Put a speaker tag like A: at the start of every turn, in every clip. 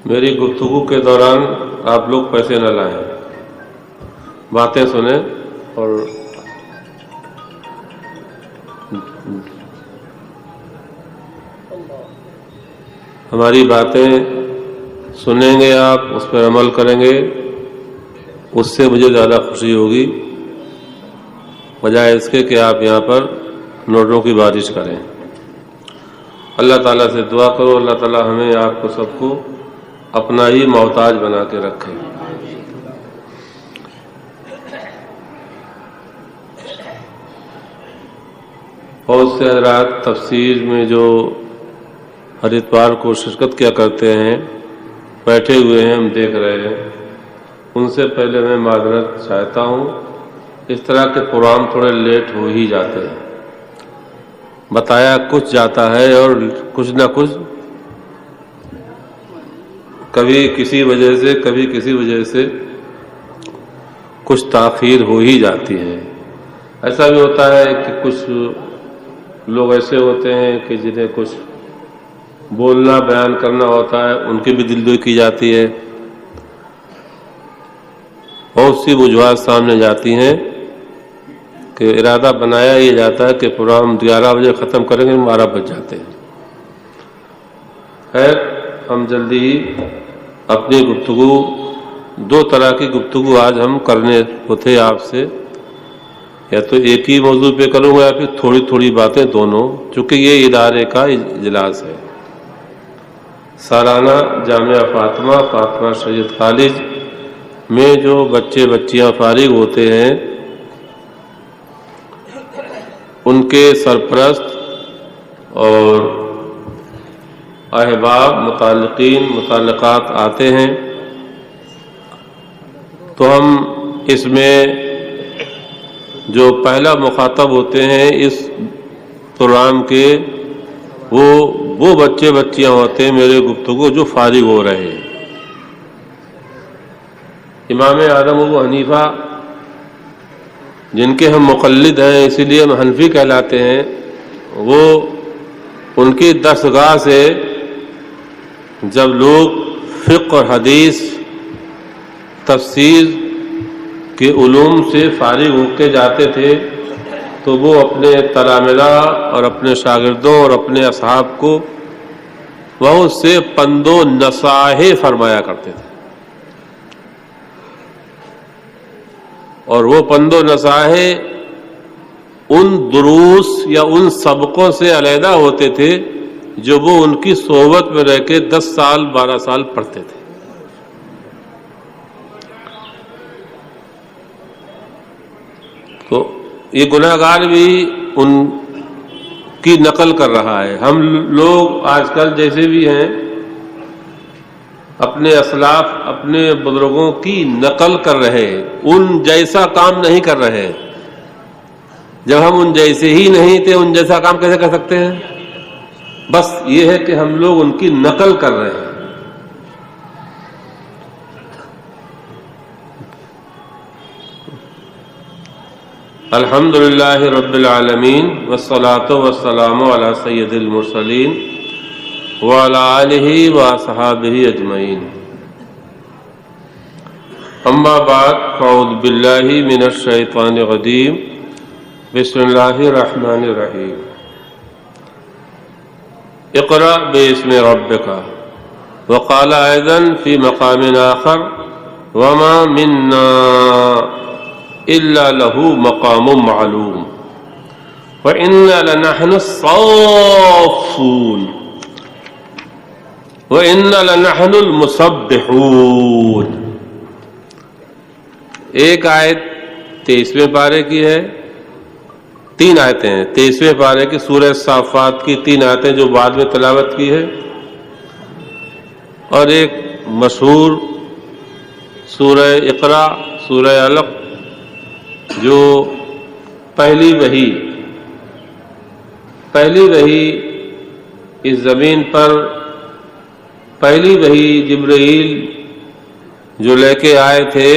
A: میری گفتگو کے دوران آپ لوگ پیسے نہ لائیں، باتیں سنیں اور ہماری باتیں سنیں گے، آپ اس پر عمل کریں گے، اس سے مجھے زیادہ خوشی ہوگی بجائے اس کے کہ آپ یہاں پر نوٹوں کی بارش کریں۔ اللہ تعالیٰ سے دعا کرو اللہ تعالیٰ ہمیں آپ کو سب کو اپنا ہی محتاج بنا کے رکھے۔ بہت سے حضرات تفسیر میں جو ہر اتوار کو شرکت کیا کرتے ہیں بیٹھے ہوئے ہیں، ہم دیکھ رہے ہیں، ان سے پہلے میں معذرت چاہتا ہوں۔ اس طرح کے پروگرام تھوڑے لیٹ ہو ہی جاتے ہیں، بتایا کچھ جاتا ہے اور کچھ نہ کچھ کبھی کسی وجہ سے کچھ تاخیر ہو ہی جاتی ہے۔ ایسا بھی ہوتا ہے کہ کچھ لوگ ایسے ہوتے ہیں کہ جنہیں کچھ بولنا بیان کرنا ہوتا ہے، ان کی بھی دلجوئی کی جاتی ہے، بہت سی وجوہات سامنے جاتی ہیں کہ ارادہ بنایا یہ جاتا ہے کہ پروگرام 11 بجے ختم کریں گے، 12 بج جاتے ہیں۔ خیر، ہم جلدی ہی اپنی گفتگو، دو طرح کی گفتگو آج ہم کرنے ہوتے آپ سے، یا تو ایک ہی موضوع پہ کروں گا یا پھر تھوڑی تھوڑی باتیں دونوں، چونکہ یہ ادارے کا اجلاس ہے۔ سالانہ جامعہ فاطمہ سید کالج میں جو بچے بچیاں فارغ ہوتے ہیں ان کے سرپرست اور احباب متعلقات آتے ہیں، تو ہم اس میں جو پہلا مخاطب ہوتے ہیں اس پروگرام کے، وہ بچے بچیاں ہوتے ہیں میرے گفتگو جو فارغ ہو رہے ہیں۔ امام اعظم ابو حنیفہ جن کے ہم مقلد ہیں، اسی لیے ہم حنفی کہلاتے ہیں، وہ ان کی درسگاہ سے جب لوگ فقہ اور حدیث تفسیر کے علوم سے فارغ ہو کے جاتے تھے تو وہ اپنے تلامذہ اور اپنے شاگردوں اور اپنے اصحاب کو بہت سے پند و نصائح فرمایا کرتے تھے، اور وہ پند و نصائح ان دروس یا ان سبقوں سے علیحدہ ہوتے تھے جو وہ ان کی صحبت میں رہ کے 10 سال 12 سال پڑھتے تھے۔ تو یہ گناہ گار بھی ان کی نقل کر رہا ہے۔ ہم لوگ آج کل جیسے بھی ہیں اپنے اسلاف اپنے بزرگوں کی نقل کر رہے ہیں، ان جیسا کام نہیں کر رہے۔ جب ہم ان جیسے ہی نہیں تھے ان جیسا کام کیسے کر سکتے ہیں؟ بس یہ ہے کہ ہم لوگ ان کی نقل کر رہے ہیں۔ الحمدللہ رب العالمین والصلاة والسلام علی سید المرسلین وعلی آلہ واصحابہ اجمعین، اما بعد فاعوذ باللہ من الشیطان الرجیم، بسم اللہ الرحمن الرحیم، اقرأ باسم ربک، وقال ایضا فی مقام آخر وما منا الا له مقام معلوم وإنا لنحن الصافون وإنا لنحن المسبحون۔ ایک آیت 23ویں پارے کی ہے، 3 آیتیں ہیں 23ویں پارے کی سورہ صافات کی 3 آیتیں جو بعد میں تلاوت کی ہے، اور ایک مشہور سورہ اقرا سورہ علق جو پہلی وحی اس زمین پر، پہلی وحی جبرائیل جو لے کے آئے تھے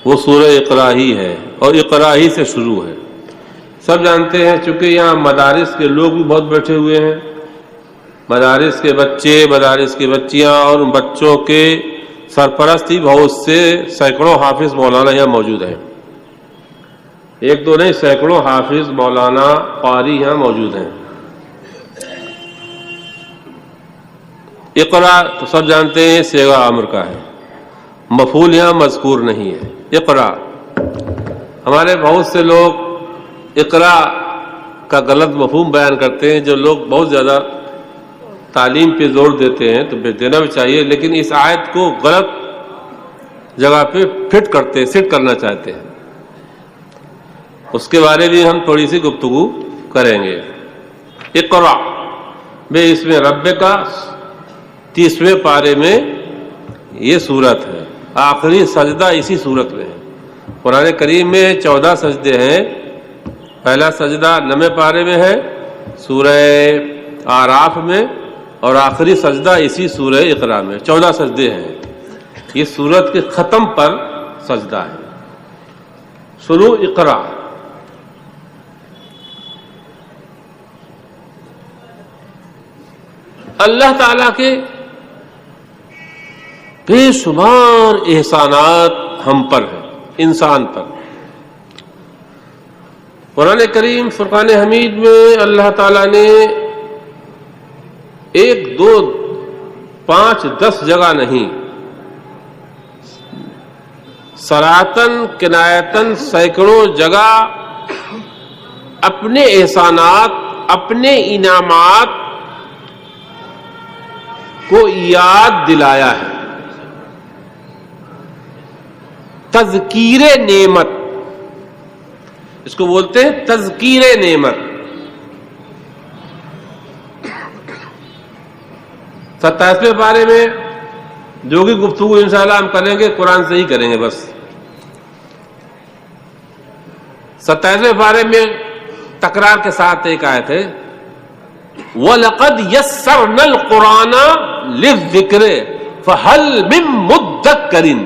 A: وہ سورہ اقرا ہی ہے، اور اقرا ہی سے شروع ہے۔ سب جانتے ہیں چونکہ یہاں مدارس کے لوگ بھی بہت بیٹھے ہوئے ہیں، مدارس کے بچے، مدارس کی بچیاں اور ان بچوں کے سرپرستی بہت سے سینکڑوں حافظ مولانا یہاں موجود ہیں، ایک دو نہیں، سینکڑوں حافظ مولانا قاری یہاں موجود ہیں۔ اقرا تو سب جانتے ہیں صیغہ امر کا ہے، مفعول یہاں مذکور نہیں ہے۔ اقرا، ہمارے بہت سے لوگ اقرا کا غلط مفہوم بیان کرتے ہیں، جو لوگ بہت زیادہ تعلیم پہ زور دیتے ہیں تو دینا بھی چاہیے، لیکن اس آیت کو غلط جگہ پہ سیٹ کرنا چاہتے ہیں، اس کے بارے میں ہم تھوڑی سی گفتگو کریں گے۔ اقرا بے اسم رب کا 30ویں پارے میں یہ صورت ہے، آخری سجدہ اسی صورت میں ہے۔ قرآن کریم میں 14 سجدے ہیں، پہلا سجدہ 9ویں پارے میں ہے سورہ اعراف میں، اور آخری سجدہ اسی سورہ اقرا میں، 14 سجدے ہیں۔ یہ سورت کے ختم پر سجدہ ہے۔ شروع اقرا، اللہ تعالیٰ کے بے شمار احسانات ہم پر ہیں، انسان پر۔ قرآن کریم فرقان حمید میں اللہ تعالیٰ نے 1 2 5 10 جگہ نہیں، صراحتاً کنایتاً سینکڑوں جگہ اپنے احسانات، اپنے انعامات کو یاد دلایا ہے۔ تذکیر نعمت، اس کو بولتے ہیں تذکیر نعمت۔ 27ویں پارے میں جو بھی گفتگو انشاءاللہ ہم کریں گے قرآن سے ہی کریں گے بس۔ 27ویں پارے میں تکرار کے ساتھ ایک آیت ہے، وَلَقَدْ يَسَّرْنَا الْقُرْآنَ لِلذِّكْرِ فَهَلْ مِن مُدَّكِّرٍ۔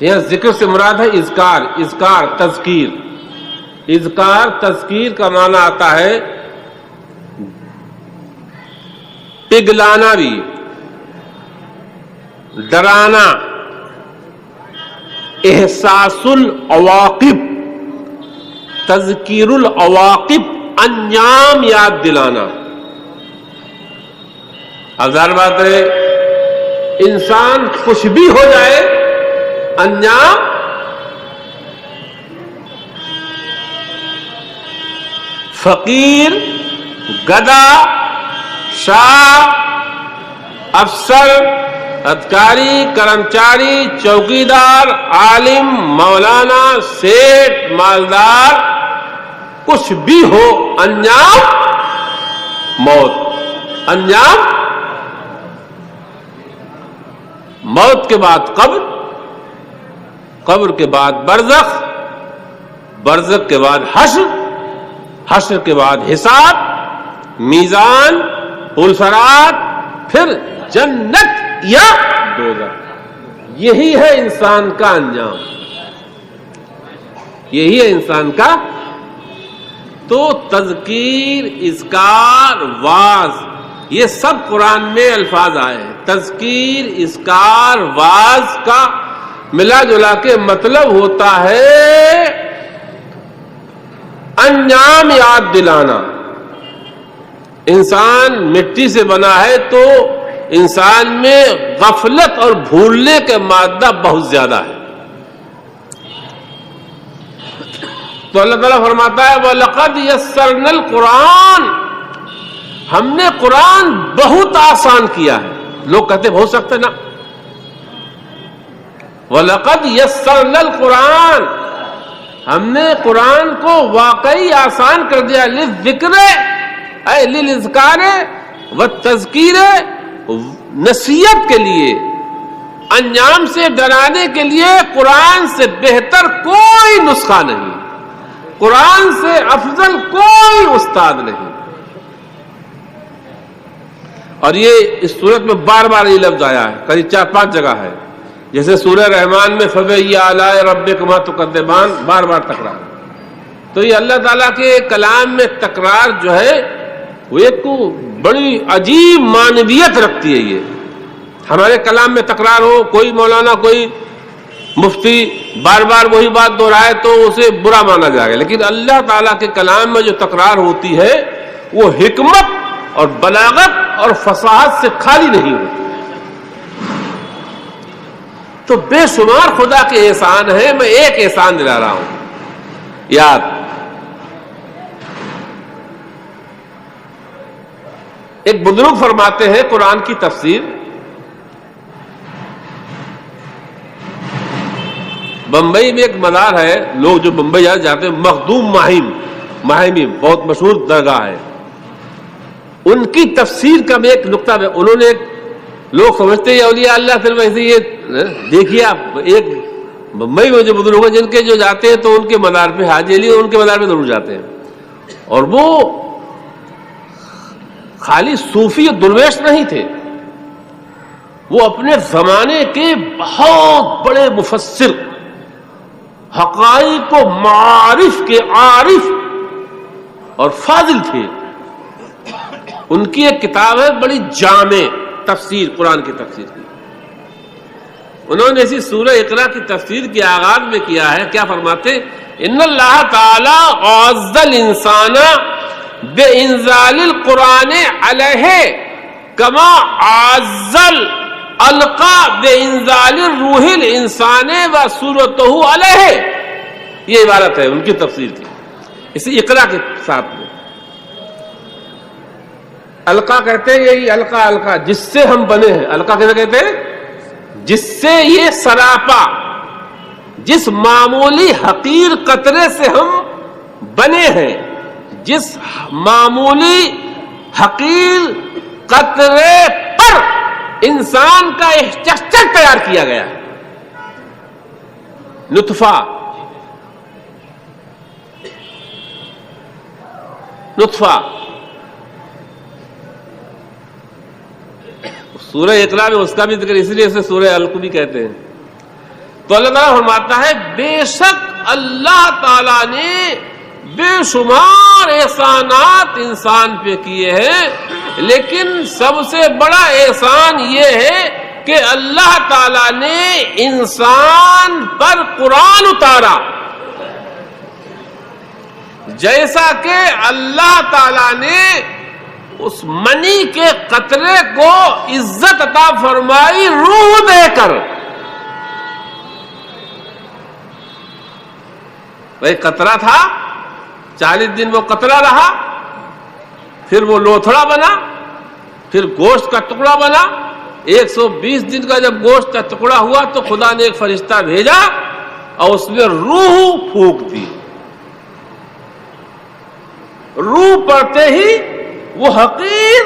A: یہ ذکر سے مراد ہے اذکار، تذکیر۔ اذکار، تذکیر کا معنی آتا ہے پگلانا بھی، ڈرانا، احساس العواقب، تذکیر العواقب، انجام یاد دلانا۔ اب ظاہر بات ہے انسان خوش بھی ہو جائے، انجام فقیر، گدا، شاہ، افسر، ادکاری، کرمچاری، چوکیدار، عالم، مولانا، سیٹ، مالدار، کچھ بھی ہو، انجام موت۔ انجام موت کے بعد قبر، قبر کے بعد برزخ، برزخ کے بعد حشر، حشر کے بعد حساب، میزان، پل صراط، پھر جنت یا دوزخ۔ یہی ہے انسان کا انجام، یہی ہے انسان کا۔ تو تذکیر، اذکار، واعظ، یہ سب قرآن میں الفاظ آئے ہیں۔ تذکیر، اذکار، واعظ کا ملا جلا کے مطلب ہوتا ہے انجام یاد دلانا۔ انسان مٹی سے بنا ہے تو انسان میں غفلت اور بھولنے کے مادہ بہت زیادہ ہے۔ تو اللہ تعالیٰ فرماتا ہے وَلَقَدْ يَسَّرْنَا الْقُرْآنَ، ہم نے قرآن بہت آسان کیا ہے۔ لوگ کہتے ہو سکتے نا، وَلَقَدْ يَسَّرْنَا الْقُرْآنَ، ہم نے قرآن کو واقعی آسان کر دیا، للذکر اے للاذکار والتذکیر، نصیحت کے لیے، انجام سے ڈرانے کے لیے قرآن سے بہتر کوئی نسخہ نہیں، قرآن سے افضل کوئی استاد نہیں۔ اور یہ اس صورت میں بار بار یہ لفظ آیا ہے، قریب 4-5 جگہ ہے، جیسے سورہ رحمان میں فَبِأَيِّ آلَاءِ رَبِّكُمَا تُكَذِّبَانِ بار بار ٹکرا۔ تو یہ اللہ تعالیٰ کے کلام میں تکرار جو ہے وہ ایک بڑی عجیب معنویت رکھتی ہے. یہ ہمارے کلام میں تکرار ہو، کوئی مولانا کوئی مفتی بار بار وہی بات دہرائے تو اسے برا مانا جائے گا، لیکن اللہ تعالیٰ کے کلام میں جو تکرار ہوتی ہے وہ حکمت اور بلاغت اور فصاحت سے خالی نہیں ہوتی. تو بے شمار خدا کے احسان ہیں، میں ایک احسان دلا رہا ہوں یاد. ایک بزرگ فرماتے ہیں قرآن کی تفسیر، بمبئی میں ایک مزار ہے، لوگ جو بمبئی جاتے ہیں، مخدوم ماہمی بہت مشہور درگاہ ہے. ان کی تفسیر کا میں ایک نقطہ ہے، انہوں نے لوگ سمجھتے ہیں اولیاء اللہ صرف ایسے، یہ دیکھیے آپ ایک بمبئی میں جو بزرگ ہیں جن کے جو جاتے ہیں تو ان کے مزار پہ حاجی علی ان کے مزار پہ ضرور جاتے ہیں. اور وہ خالی صوفی درویش نہیں تھے، وہ اپنے زمانے کے بہت بڑے مفسر، حقائق و معارف کے عارف اور فاضل تھے. ان کی ایک کتاب ہے بڑی جامع تفسیر قرآن کی تفسیر کی. انہوں نے اسی سورہ اقرا کی تفسیر کے آغاز میں کیا ہے، کیا فرماتے؟ ان اللہ تعالی اعز الانسان بانزال القرآن علیہ کما اعز القا بانزال الروح الانسان و صورتہ علیہ. یہ عبارت ہے ان کی تفسیر کی اسی اقرا کے ساتھ میں. القا کہتے ہیں یہی القا جس سے ہم بنے ہیں. القا کیسے کہتے ہیں؟ جس سے یہ سراپا، جس معمولی حقیر قطرے سے ہم بنے ہیں، جس معمولی حقیر قطرے پر انسان کا اسٹرکچر تیار کیا گیا ہے. نطفہ سورہ اقرا میں اس کا بھی ذکر، اس لیے اسے سورہ علق بھی کہتے ہیں. تو اللہ تعالیٰ فرماتا ہے بے شک اللہ تعالیٰ نے بے شمار احسانات انسان پہ کیے ہیں، لیکن سب سے بڑا احسان یہ ہے کہ اللہ تعالیٰ نے انسان پر قرآن اتارا. جیسا کہ اللہ تعالیٰ نے اس منی کے قطرے کو عزت عطا فرمائی روح دے کر. وہی قطرہ تھا، 40 دن وہ قطرہ رہا، پھر وہ لوتھڑا بنا، پھر گوشت کا ٹکڑا بنا. 120 دن کا جب گوشت کا ٹکڑا ہوا تو خدا نے ایک فرشتہ بھیجا اور اس میں روح پھونک دی. روح پڑتے ہی وہ حقیر،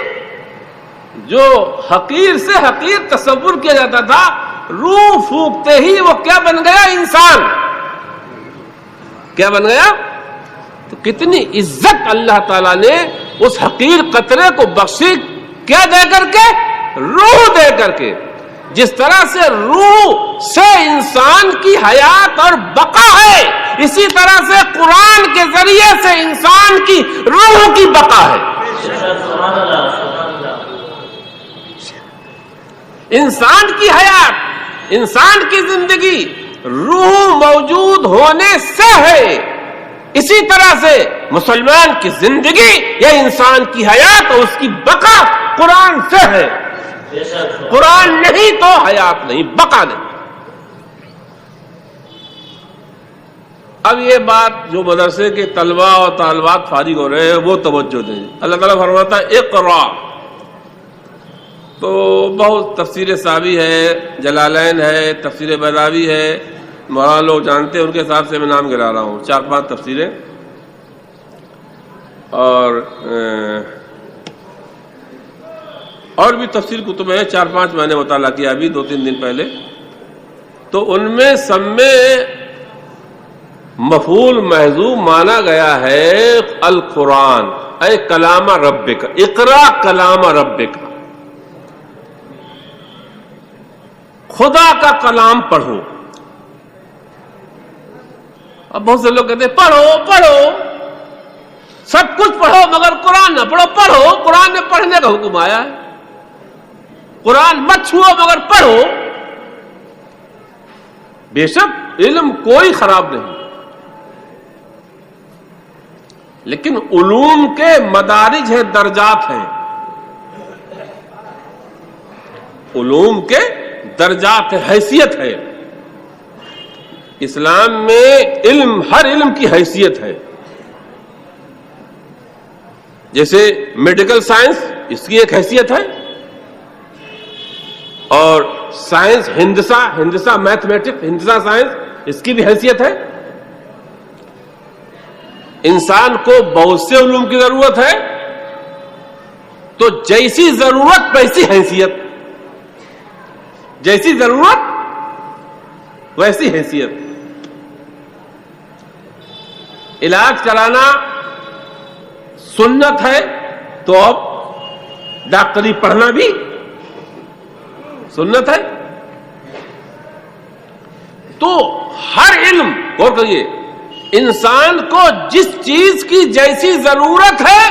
A: جو حقیر سے حقیر تصور کیا جاتا تھا، روح پھونکتے ہی وہ کیا بن گیا؟ انسان. کیا بن گیا؟ تو کتنی عزت اللہ تعالیٰ نے اس حقیر قطرے کو بخشی، کیا دے کر کے؟ روح دے کر کے. جس طرح سے روح سے انسان کی حیات اور بقا ہے، اسی طرح سے قرآن کے ذریعے سے انسان کی روح کی بقا ہے. انسان کی حیات، انسان کی زندگی روح موجود ہونے سے ہے. اسی طرح سے مسلمان کی زندگی یا انسان کی حیات اور اس کی بقا قرآن سے ہے. قرآن نہیں تو حیات نہیں، بقا نہیں. اب یہ بات جو مدرسے کے طلباء اور طالبات فارغ ہو رہے ہیں وہ توجہ دیں. اللہ تعالیٰ فرماتا ہے اقرا. تو بہت تفسیر ساوی ہے، جلالین ہے، تفسیر بیضاوی ہے، مولانا لوگ جانتے ہیں، ان کے حساب سے میں نام گرا رہا ہوں. 4-5 تفسیریں اور بھی تفسیر کتب ہیں. 4-5 میں نے مطالعہ کیا ابھی 2-3 دن پہلے. تو ان میں سب میں مفعول محذوف مانا گیا ہے القرآن، اے کلام ربک، اقرا کلام ربک، خدا کا کلام پڑھو. اب بہت سے لوگ کہتے ہیں پڑھو پڑھو، سب کچھ پڑھو مگر قرآن نہ پڑھو۔ پڑھو، قرآن میں پڑھنے کا حکم آیا ہے۔ قرآن مت چھوؤ مگر پڑھو۔ بے شک علم کوئی خراب نہیں، لیکن علوم کے مدارج ہیں، درجات ہیں۔ علوم کے درجات ہیں، حیثیت ہے۔ اسلام میں علم، ہر علم کی حیثیت ہے۔ جیسے میڈیکل سائنس، اس کی ایک حیثیت ہے، اور سائنس ہندسہ میتھمیٹکس، ہندسہ سائنس، اس کی بھی حیثیت ہے۔ انسان کو بہت سے علوم کی ضرورت ہے، تو جیسی ضرورت ویسی حیثیت، جیسی ضرورت ویسی حیثیت۔ علاج کرانا سنت ہے، تو اب ڈاکٹری پڑھنا بھی سنت ہے۔ تو ہر علم، غور کریے، انسان کو جس چیز کی جیسی ضرورت ہے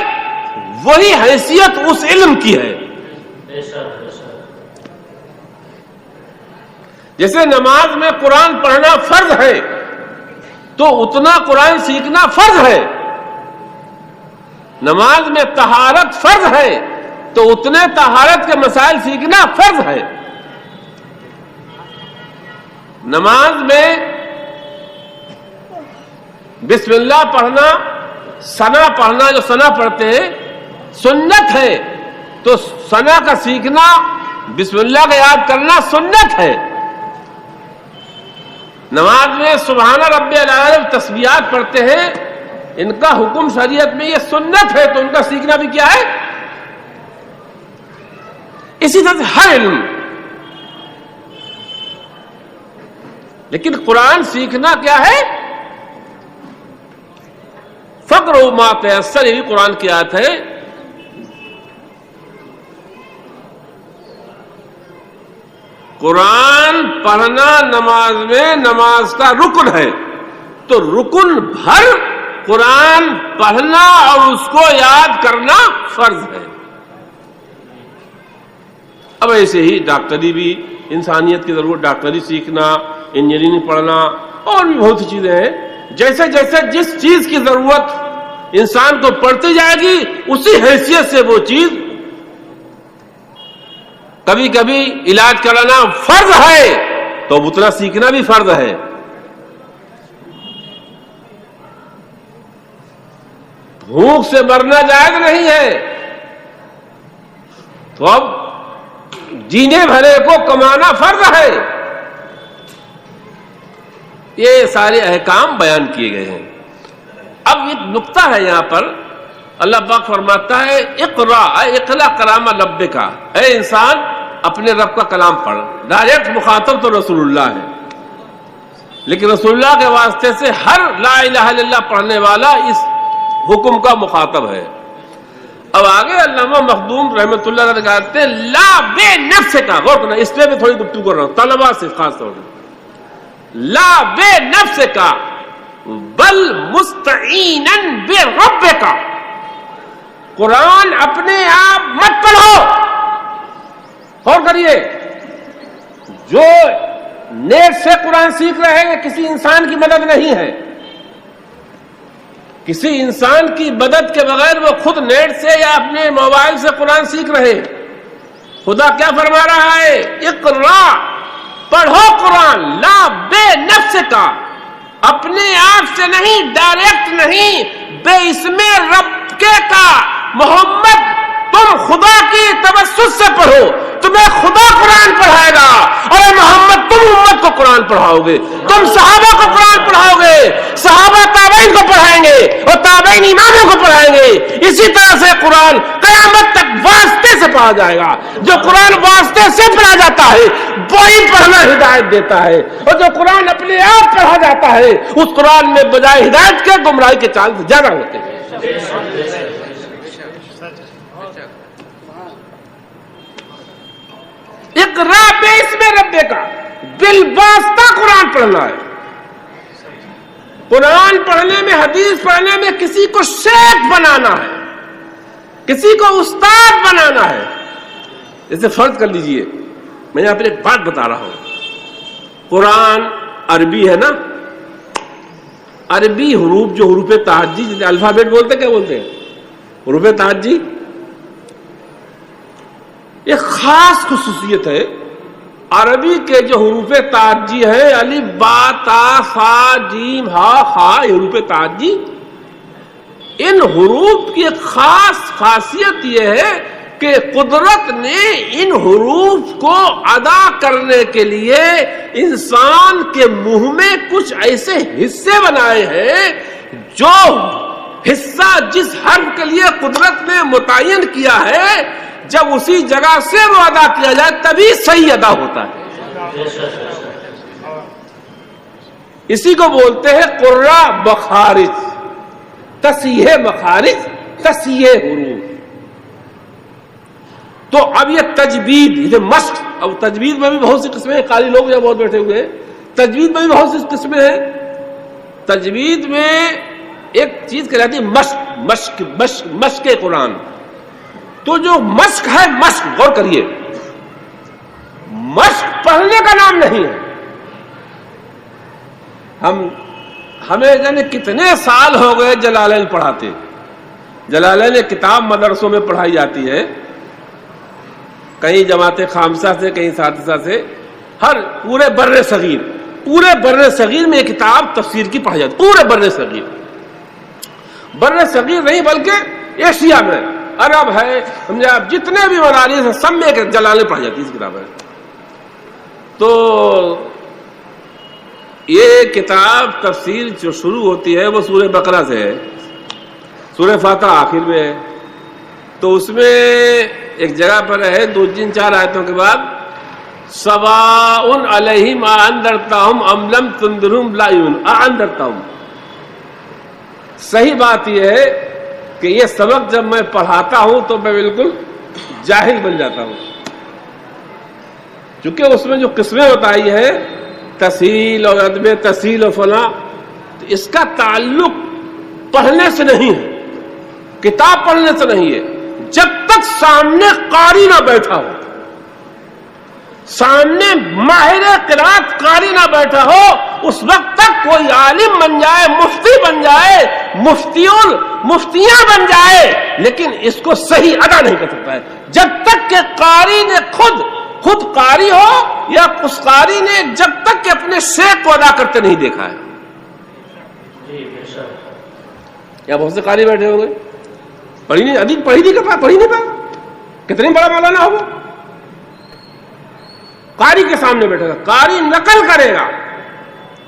A: وہی حیثیت اس علم کی ہے۔ جیسے نماز میں قرآن پڑھنا فرض ہے تو اتنا قرآن سیکھنا فرض ہے۔ نماز میں طہارت فرض ہے تو اتنے طہارت کے مسائل سیکھنا فرض ہے۔ نماز میں بسم اللہ پڑھنا، ثنا پڑھنا، جو ثنا پڑھتے ہیں سنت ہے، تو ثنا کا سیکھنا، بسم اللہ کا یاد کرنا سنت ہے۔ نماز میں سبحان ربی الاعلی تسبیحات پڑھتے ہیں، ان کا حکم شریعت میں یہ سنت ہے، تو ان کا سیکھنا بھی کیا ہے؟ اسی طرح سے ہر علم۔ لیکن قرآن سیکھنا کیا ہے؟ فقرؤ ما تیسر، یہ قرآن کی آیت ہے۔ قرآن پڑھنا نماز میں نماز کا رکن ہے، تو رکن بھر قرآن پڑھنا اور اس کو یاد کرنا فرض ہے۔ اب ایسے ہی ڈاکٹری بھی انسانیت کی ضرورت، ڈاکٹری سیکھنا، انجینئرنگ پڑھنا، اور بھی بہت سی چیزیں ہیں۔ جیسے جیسے جس چیز کی ضرورت انسان کو پڑتی جائے گی، اسی حیثیت سے وہ چیز، کبھی کبھی علاج کرانا فرض ہے تو اتنا سیکھنا بھی فرض ہے۔ بھوک سے مرنا جائز نہیں ہے، تو اب جینے بھرے کو کمانا فرض ہے۔ یہ سارے احکام بیان کیے گئے ہیں۔ اب ایک نقطہ ہے یہاں پر، اللہ پاک فرماتا ہے اقرا کلام ربک، اے انسان اپنے رب کا کلام پڑھ۔ ڈائریکٹ مخاطب تو رسول اللہ ہے، لیکن رسول اللہ کے واسطے سے ہر لا الہ الا اللہ پڑھنے والا اس حکم کا مخاطب ہے۔ اب آگے علامہ مخدوم رحمۃ اللہ علیہ کہتے ہیں لا بے نفس کا، غور کرنا، اس پہ میں تھوڑی گفتگو کر رہا ہوں طلبا سے خاص طور پر۔ لا بے نفس کا بل مستعینا بربک، قرآن اپنے آپ مت پڑھو۔ غور کریے، جو نیٹ سے قرآن سیکھ رہے ہیں کسی انسان کی مدد نہیں ہے، کسی انسان کی مدد کے بغیر وہ خود نیٹ سے یا اپنے موبائل سے قرآن سیکھ رہے ہیں۔ خدا کیا فرما رہا ہے؟ اقرا، پڑھو قرآن، لا بے نفس کا، اپنے آپ سے نہیں، ڈائریکٹ نہیں، بے اسم رب کے کا، محمد تم خدا کی توسط سے پڑھو، تمہیں خدا قرآن پڑھائے گا، اور محمد تم امت کو قرآن پڑھاؤ گے، تم صحابہ کو قرآن پڑھاؤ گے، صحابہ تابعین کو پڑھائیں گے، اور تابعین اماموں کو پڑھائیں گے۔ اسی طرح سے قرآن قیامت تک واسطے سے پڑھا جائے گا۔ جو قرآن واسطے سے پڑھا جاتا ہے وہی پڑھنا ہدایت دیتا ہے، اور جو قرآن اپنے آپ پڑھا جاتا ہے اس قرآن میں بجائے ہدایت کے گمراہی کے چانس زیادہ ہوتے ہیں۔ اقرا باسم ربک، بالواسطہ قرآن پڑھنا ہے۔ قرآن پڑھنے میں، حدیث پڑھنے میں کسی کو شیخ بنانا ہے، کسی کو استاد بنانا ہے. جیسے فرض کر لیجئے، میں یہاں پہ ایک بات بتا رہا ہوں، قرآن عربی ہے نا، عربی حروف جو حروف تہجی جیسے الفابیٹ بولتے، کیا بولتے ہیں؟ حروف تہجی. ایک خاص خصوصیت ہے عربی کے جو حروف تہجی ہے، الف با تا ثا جیم ہا خا، حروف تہجی، ان حروف کی ایک خاص خاصیت یہ ہے کہ قدرت نے ان حروف کو ادا کرنے کے لیے انسان کے منہ میں کچھ ایسے حصے بنائے ہیں جو حصہ جس حرف کے لیے قدرت نے متعین کیا ہے، جب اسی جگہ سے وہ ادا کیا جائے تبھی صحیح ادا ہوتا ہے. اسی کو بولتے ہیں قرہ مخارج، تصحیح مخارج، تصحیح حروف. تو اب یہ تجوید، یہ مشق، اب تجوید میں بھی بہت سی قسمیں ہیں، قاری لوگ یہاں بہت بیٹھے ہوئے ہیں، تجوید میں بھی بہت سی قسمیں ہیں. تجوید میں ایک چیز کہلاتی ہے مشق قرآن. تو جو مشق ہے، مشق غور کریے، مشق پڑھنے کا نام نہیں ہے. ہمیں جانے کتنے سال ہو گئے جلالین پڑھاتے. جلالین کتاب مدرسوں میں پڑھائی جاتی ہے، کہیں جماعت خامسہ سے، کہیں سادسہ سے، ہر پورے بر صغیر میں یہ کتاب تفسیر کی پڑھائی جاتی. پورے بر صغیر نہیں بلکہ ایشیا میں، عرب ہے، پنجاب، جتنے بھی مدارس ہیں سب میں جلالین پڑھائی جاتی ہے. اس کتاب ہے. تو یہ کتاب تفسیر جو شروع ہوتی ہے وہ سورہ بقرہ سے ہے، سورہ فاتحہ آخر میں ہے. تو اس میں ایک جگہ پر ہے 2-4 آیتوں کے بعد سواء علیہم اانذرتہم ام لم تنذرہم لا یؤمنون. اانذرتہم، صحیح بات یہ ہے کہ یہ سبق جب میں پڑھاتا ہوں تو میں بالکل جاہل بن جاتا ہوں، چونکہ اس میں جو قسمیں بتائی ہے، تسہیل اور عدم تسہیل و فلاں، تو اس کا تعلق پڑھنے سے نہیں ہے، کتاب پڑھنے سے نہیں ہے. جب تک سامنے قاری نہ بیٹھا ہو، سامنے ماہر قرات قاری نہ بیٹھا ہو، اس وقت تک کوئی عالم بن جائے، مفتی بن جائے، مفتیاں بن جائے، لیکن اس کو صحیح ادا نہیں کر سکتا ہے جب تک کہ قاری نے خود قاری ہو، یا اس قاری نے جب تک کہ اپنے شیخ کو ادا کرتے نہیں دیکھا ہے. یا بہت سے قاری بیٹھے ہو گئے، پڑھی نہیں پا، کتنی بڑا مولانا ہوگا، قاری کے سامنے بیٹھے گا، قاری نقل کرے گا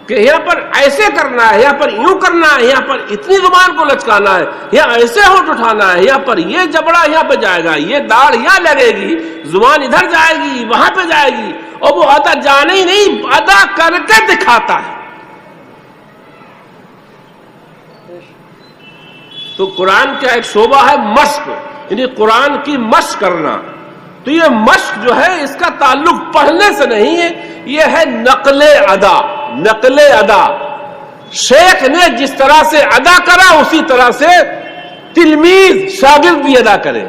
A: کہ یہاں پر ایسے کرنا ہے، یہاں پر یوں کرنا ہے، یہاں پر اتنی زبان کو لچکانا ہے، یہاں ایسے ہونٹ اٹھانا ہے، یہاں پر یہ جبڑا یہاں پہ جائے گا، یہ داڑھ یہاں لگے گی، زبان ادھر جائے گی، وہاں پہ جائے گی، اور وہ ادا جانے ہی نہیں، ادا کر کے دکھاتا ہے. تو قرآن کا ایک شعبہ ہے مشق، یعنی قرآن کی مشق کرنا. تو یہ مشق جو ہے اس کا تعلق پڑھنے سے نہیں ہے، یہ ہے نقل ادا. شیخ نے جس طرح سے ادا کرا اسی طرح سے تلمیذ شاگرد بھی ادا کرے.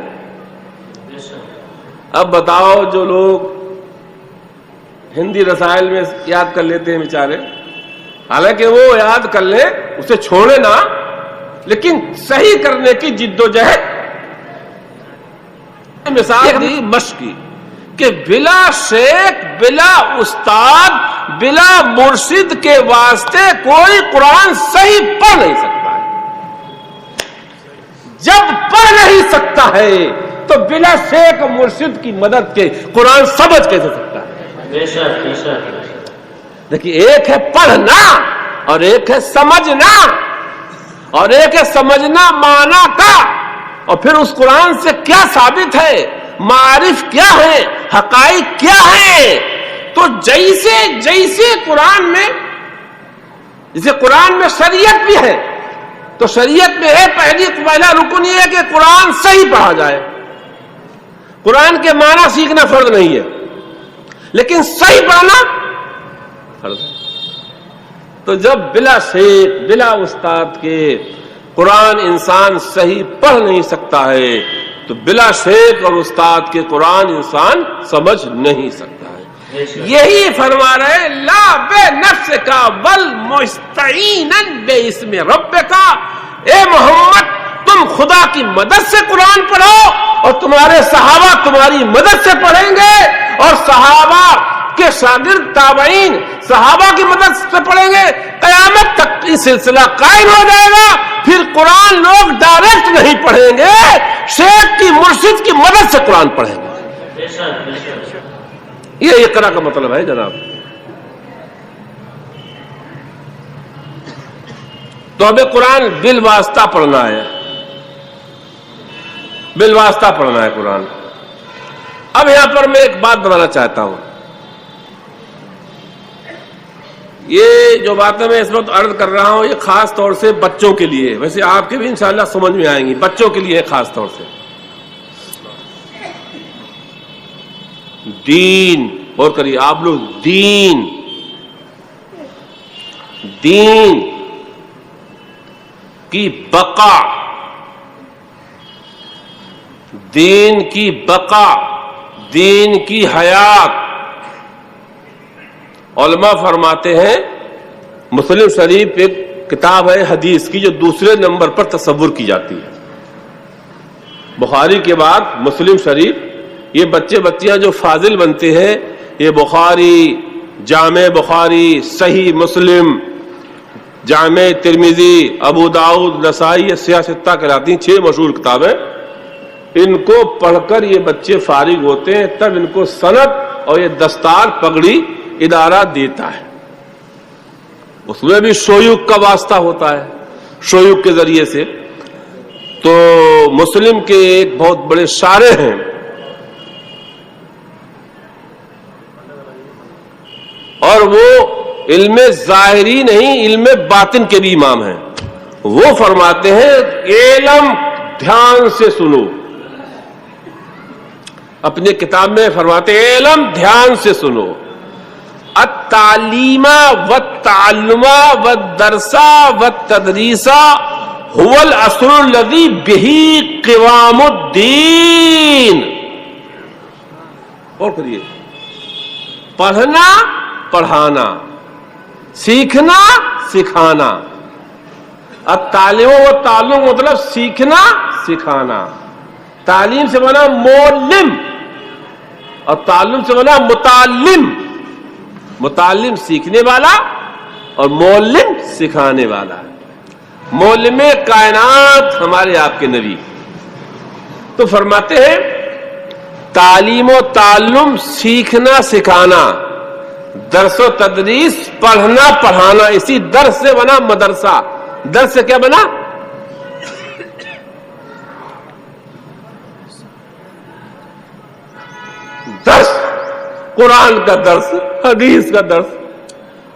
A: اب بتاؤ، جو لوگ ہندی رسائل میں یاد کر لیتے ہیں بیچارے، حالانکہ وہ یاد کر لے، اسے چھوڑے نہ، لیکن صحیح کرنے کی جد و جہد. مثال دی مشق کی کہ بلا شیخ، بلا استاد، بلا مرشد کے واسطے کوئی قرآن صحیح پڑھ نہیں سکتا ہے. جب پڑھ نہیں سکتا ہے تو بلا شیخ اور مرشد کی مدد کے قرآن سمجھ کیسے سکتا ہے؟ دیکھیے، ایک ہے پڑھنا اور ایک ہے سمجھنا، اور ایک ہے سمجھنا معنی کا، اور پھر اس قرآن سے کیا ثابت ہے، معارف کیا ہے، حقائق کیا ہے. تو جیسے قرآن میں، جیسے قرآن میں شریعت بھی ہے، تو شریعت میں ہے پہلا رکن یہ ہے کہ قرآن صحیح پڑھا جائے. قرآن کے معنی سیکھنا فرض نہیں ہے، لیکن صحیح پڑھنا فرض ہے. تو جب بلا شیخ بلا استاد کے قرآن انسان صحیح پڑھ نہیں سکتا ہے تو بلا شیخ اور استاد کے قرآن انسان سمجھ نہیں سکتا ہے. یہی فرما رہے لا بے نفس کا بل مستعینا بے اسم رب کا. اے محمد تم خدا کی مدد سے قرآن پڑھو اور تمہارے صحابہ تمہاری مدد سے پڑھیں گے اور صحابہ کے شاگرد تابعین صحابہ کی مدد سے پڑھیں گے. قیامت تک یہ سلسلہ قائم ہو جائے گا. پھر قرآن لوگ ڈائریکٹ نہیں پڑھیں گے, شیخ کی مرشد کی مدد سے قرآن پڑھیں گے. یہ اقرا کا مطلب ہے جناب. تو ہمیں قرآن بالواسطہ پڑھنا ہے, بالواسطہ پڑھنا ہے قرآن. اب یہاں پر میں ایک بات بتانا چاہتا ہوں. یہ جو باتیں میں اس وقت عرض کر رہا ہوں یہ خاص طور سے بچوں کے لیے, ویسے آپ کے بھی انشاءاللہ سمجھ میں آئیں گی, بچوں کے لیے خاص طور سے. دین اور کریے آپ لوگ, دین دین کی بقا, دین کی بقا, دین کی حیات. علماء فرماتے ہیں مسلم شریف ایک کتاب ہے حدیث کی جو دوسرے نمبر پر تصور کی جاتی ہے. بخاری کے بعد مسلم شریف, یہ بچے بچیاں جو فاضل بنتے ہیں یہ بخاری, جامع بخاری, صحیح مسلم, جامع ترمذی, ابو داؤد, نسائی, سیاہ ستہ کہلاتی ہیں 6 مشہور کتابیں. ان کو پڑھ کر یہ بچے فارغ ہوتے ہیں تب ان کو سند اور یہ دستار پگڑی ادارہ دیتا ہے. اس میں بھی شیوخ کا واسطہ ہوتا ہے, شیوخ کے ذریعے سے. تو مسلم کے ایک بہت بڑے شارح ہیں اور وہ علم ظاہری نہیں علم باطن کے بھی امام ہیں. وہ فرماتے ہیں علم دھیان سے سنو, اپنی کتاب میں فرماتے ہیں علم دھیان سے سنو. التعلیم والتعلم والدرس والتدریس هو الاصل الذي به قوام الدین. اور کریے پڑھنا پڑھانا, سیکھنا سکھانا. التعلیم والتعلم مطلب سیکھنا سکھانا. تعلیم سے بنا معلم اور تعلم سے بنا متعلم. متعلم سیکھنے والا اور معلم سکھانے والا. معلم کائنات ہمارے آپ کے نبی. تو فرماتے ہیں تعلیم و تعلم سیکھنا سکھانا, درس و تدریس پڑھنا پڑھانا. اسی درس سے بنا مدرسہ. درس سے کیا بنا؟ درس, قرآن کا درس, حدیث کا درس.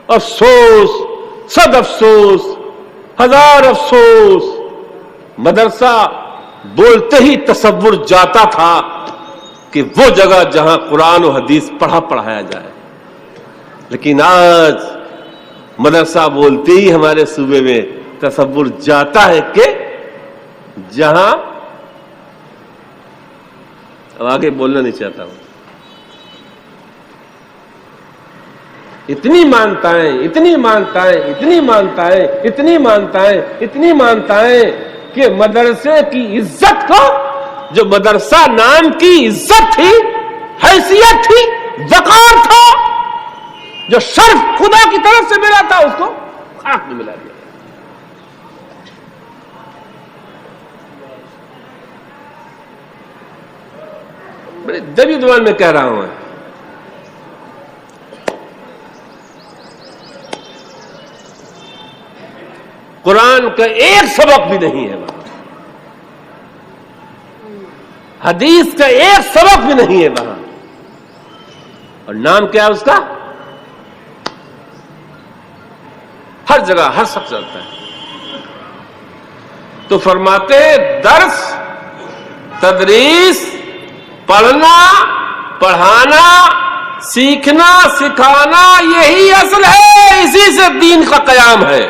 A: افسوس, صد افسوس, ہزار افسوس, مدرسہ بولتے ہی تصور جاتا تھا کہ وہ جگہ جہاں قرآن و حدیث پڑھایا جائے. لیکن آج مدرسہ بولتے ہی ہمارے صوبے میں تصور جاتا ہے کہ جہاں, اب آگے بولنا نہیں چاہتا ہوں, اتنی مانتائیں اتنی مانتائیں اتنی مانتائیں اتنی مانتائیں اتنی مانتائیں کہ مدرسے کی عزت کو, جو مدرسہ نام کی عزت تھی, حیثیت تھی, وقار تھا, جو شرف خدا کی طرف سے ملا تھا, اس کو خاک میں ملا دیا. بڑے دبی زبان میں کہہ رہا ہوں. قرآن کا ایک سبق بھی نہیں ہے وہاں, حدیث کا ایک سبق بھی نہیں ہے وہاں. اور نام کیا ہے اس کا؟ ہر جگہ ہر شخص چلتا ہے. تو فرماتے ہیں درس, تدریس, پڑھنا پڑھانا, سیکھنا سکھانا یہی اصل ہے، اسی سے دین کا قیام ہے۔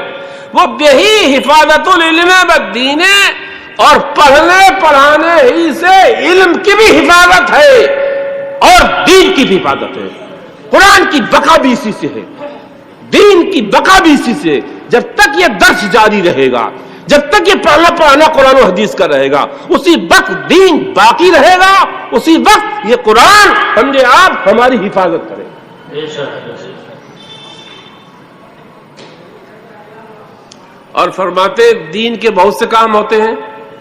A: وہ یہی حفاظت العلم بالدین ہے، اور پڑھنے پڑھانے ہی سے علم کی بھی حفاظت ہے اور دین کی بھی حفاظت ہے۔ قرآن کی بقا بھی اسی سے ہے، دین کی بقا بھی اسی سے۔ جب تک یہ درس جاری رہے گا، جب تک یہ پڑھنا پڑھانا قرآن و حدیث کا رہے گا، اسی وقت دین باقی رہے گا، اسی وقت یہ قرآن ہمارے آپ ہماری حفاظت کرے گا۔ اور فرماتے دین کے بہت سے کام ہوتے ہیں،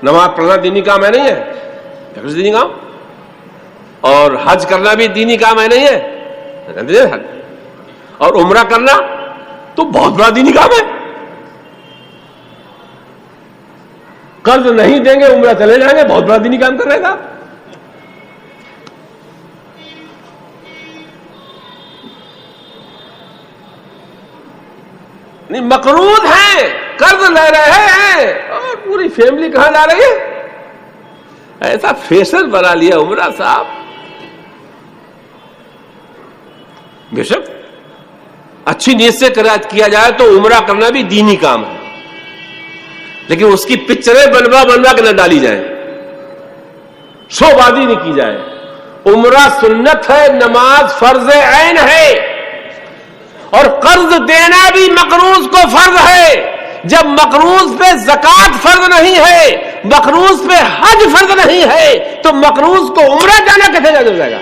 A: نماز پڑھنا دینی کام ہے نہیں ہے؟ دینی کام، اور حج کرنا بھی دینی کام ہے نہیں ہے؟ اور عمرہ کرنا تو بہت بڑا دینی کام ہے۔ قرض نہیں دیں گے عمرہ چلے جائیں گے، بہت بڑا دینی کام کر رہے گا۔ نہیں، مقروض ہیں، قرض لے رہے ہیں، اور پوری فیملی کہاں جا رہی ہے؟ ایسا فیشن بنا لیا عمرہ صاحب۔ بے شک اچھی نیت سے کیا جائے تو عمرہ کرنا بھی دینی کام ہے، لیکن اس کی پکچریں بنوا کے نہ ڈالی جائیں، شو بازی نہیں کی جائے۔ عمرہ سنت ہے، نماز فرض عین ہے، اور قرض دینا بھی مقروض کو فرض ہے۔ جب مقروض پہ زکوٰۃ فرض نہیں ہے، مقروض پہ حج فرض نہیں ہے، تو مقروض کو عمرہ جانا کیسے جائے گا؟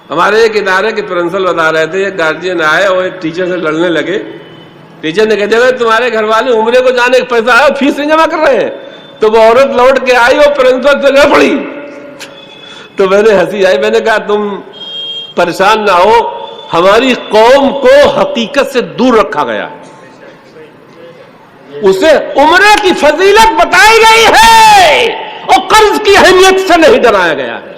A: ہمارے ایک ادارے کے پرنسپل بتا رہے تھے، ایک گارجین آئے اور ایک ٹیچر سے لڑنے لگے۔ ٹیچر نے کہتے ہیں تمہارے گھر والے عمرے کو جانے کا پیسہ آیا، فیس نہیں جمع کر رہے ہیں۔ تو وہ عورت لوٹ کے آئی اور پرنسپل سے لڑ پڑی۔ تو میں نے ہنسی آئی، میں نے کہا تم پریشان نہ ہو، ہماری قوم کو حقیقت سے دور رکھا گیا، اسے عمرے کی فضیلت بتائی گئی ہے اور قرض کی اہمیت سے نہیں ڈرایا گیا ہے۔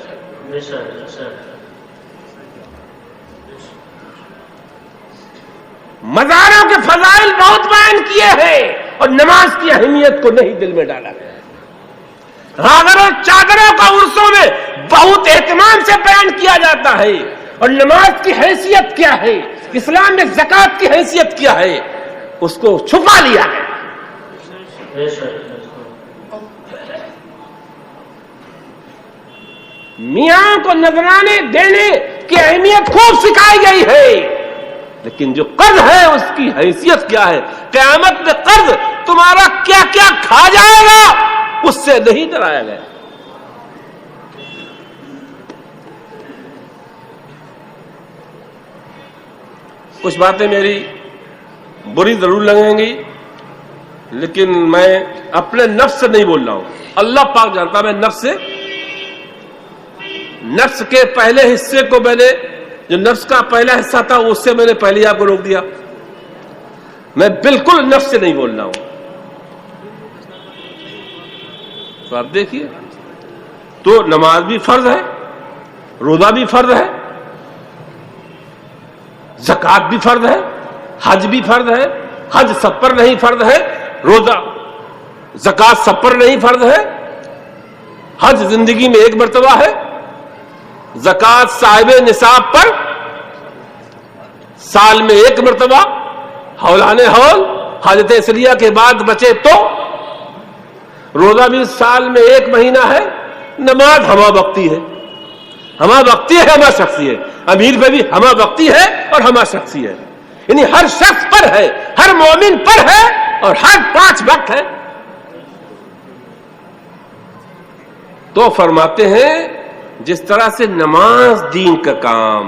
A: مزاروں کے فضائل بہت بیان کیے ہیں اور نماز کی اہمیت کو نہیں دل میں ڈالا گیا۔ غاگروں چادروں کا عرصوں میں بہت اہتمام سے بیان کیا جاتا ہے، اور نماز کی حیثیت کیا ہے، اسلام میں زکوٰۃ کی حیثیت کیا ہے، اس کو چھپا لیا ہے۔ میاں کو نذرانے دینے کی اہمیت خوب سکھائی گئی ہے، لیکن جو قرض ہے اس کی حیثیت کیا ہے؟ قیامت میں قرض تمہارا کیا کیا کھا جائے گا، اس سے نہیں ڈرایا گیا۔ کچھ باتیں میری بری ضرور لگیں گی، لیکن میں اپنے نفس سے نہیں بول رہا ہوں، اللہ پاک جانتا میں نفس کے پہلے حصے کو میں نے، جو نفس کا پہلا حصہ تھا اس سے میں نے پہلے آپ کو روک دیا۔ میں بالکل نفس سے نہیں بول رہا ہوں۔ تو آپ دیکھیے، تو نماز بھی فرض ہے، روزہ بھی فرض ہے، زکوٰۃ بھی فرض ہے، حج بھی فرض ہے۔ حج سب پر نہیں فرض ہے، روزہ زکوٰۃ سب پر نہیں فرض ہے۔ حج زندگی میں ایک مرتبہ ہے، زکوٰۃ صاحب نصاب پر سال میں ایک مرتبہ، ہولان ہول، حاجت اصلیہ کے بعد بچے تو۔ روزہ بھی سال میں ایک مہینہ ہے۔ نماز ہمہ وقتی ہے، ہمہ وقتی ہے، ہمہ شخصی ہے۔ امیر پہ بھی ہمہ وقتی ہے اور ہمہ شخصی ہے، یعنی ہر شخص پر ہے، ہر مومن پر ہے، اور ہر 5 وقت ہے۔ تو فرماتے ہیں جس طرح سے نماز دین کا کام،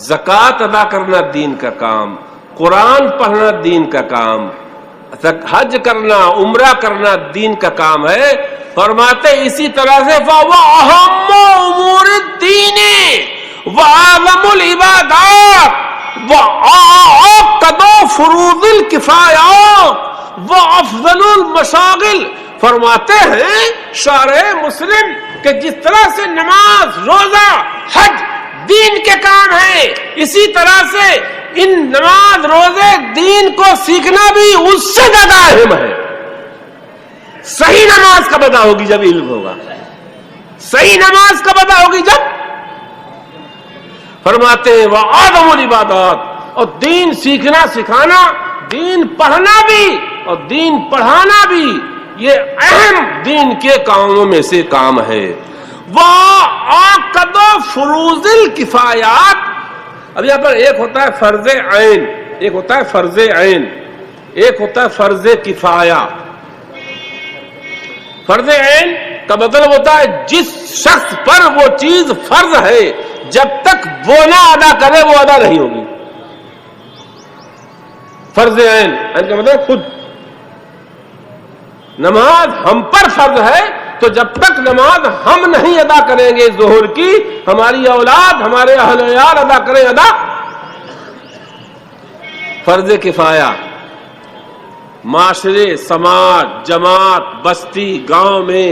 A: زکوٰۃ ادا کرنا دین کا کام، قرآن پڑھنا دین کا کام، حج کرنا، عمرہ کرنا دین کا کام ہے، فرماتے اسی طرح سے فَوَأَهَمُّ أُمُورِ الدِّينِ وَأَعْظَمُ الْعِبَادَاتِ وَأَعْقَدُ فُرُوضِ الْكِفَایَاتِ وَأَفْضَلُ الْمَشَاغِلِ۔ فرماتے ہیں شارح مسلم کہ جس طرح سے نماز، روزہ، حج دین کے کام ہیں، اسی طرح سے ان نماز، روزے، دین کو سیکھنا بھی اس سے زیادہ اہم ہے۔ صحیح نماز کب ادا ہوگی؟ جب علم ہوگا. صحیح نماز کب ادا ہوگی؟ جب فرماتے ہیں وَآدَمُ الْعِبَادَاتِ، اور دین سیکھنا سکھانا، دین پڑھنا بھی اور دین پڑھانا بھی یہ اہم دین کے کاموں میں سے کام ہے. وَآكَدُ فُرُوضِ الْكِفَایَاتِ، اب یہاں پر ایک ہوتا ہے فرض عین، ایک ہوتا ہے فرض عین، ایک ہوتا ہے فرض کفایہ. فرض عین کا مطلب ہوتا ہے جس شخص پر وہ چیز فرض ہے جب تک وہ نہ ادا کرے وہ ادا نہیں ہوگی. فرض عین کا مطلب خود نماز ہم پر فرض ہے تو جب تک نماز ہم نہیں ادا کریں گے ظہر کی، ہماری اولاد ہمارے اہل عیال ادا کریں ادا. فرض کفایہ معاشرے، سماج، جماعت، بستی، گاؤں میں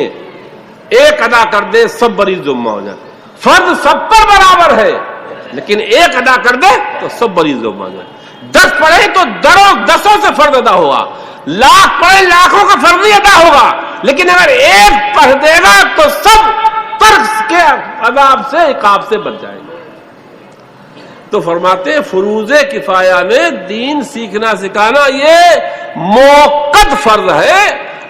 A: ایک ادا کر دے سب بڑی ذمہ ہو جائے. فرض سب پر برابر ہے لیکن ایک ادا کر دے تو سب بڑی ذمہ ہو جائے. 10 پڑھے تو دسوں سے فرض ادا ہوگا، لاکھ پڑھے لاکھوں کا فرض ہی ادا ہوگا، لیکن اگر ایک پڑھ دے گا تو سب فرض کے عذاب سے، عقاب سے بچ جائیں گے. تو فرماتے ہیں فروض کفایہ میں دین سیکھنا سکھانا یہ موقت فرض ہے،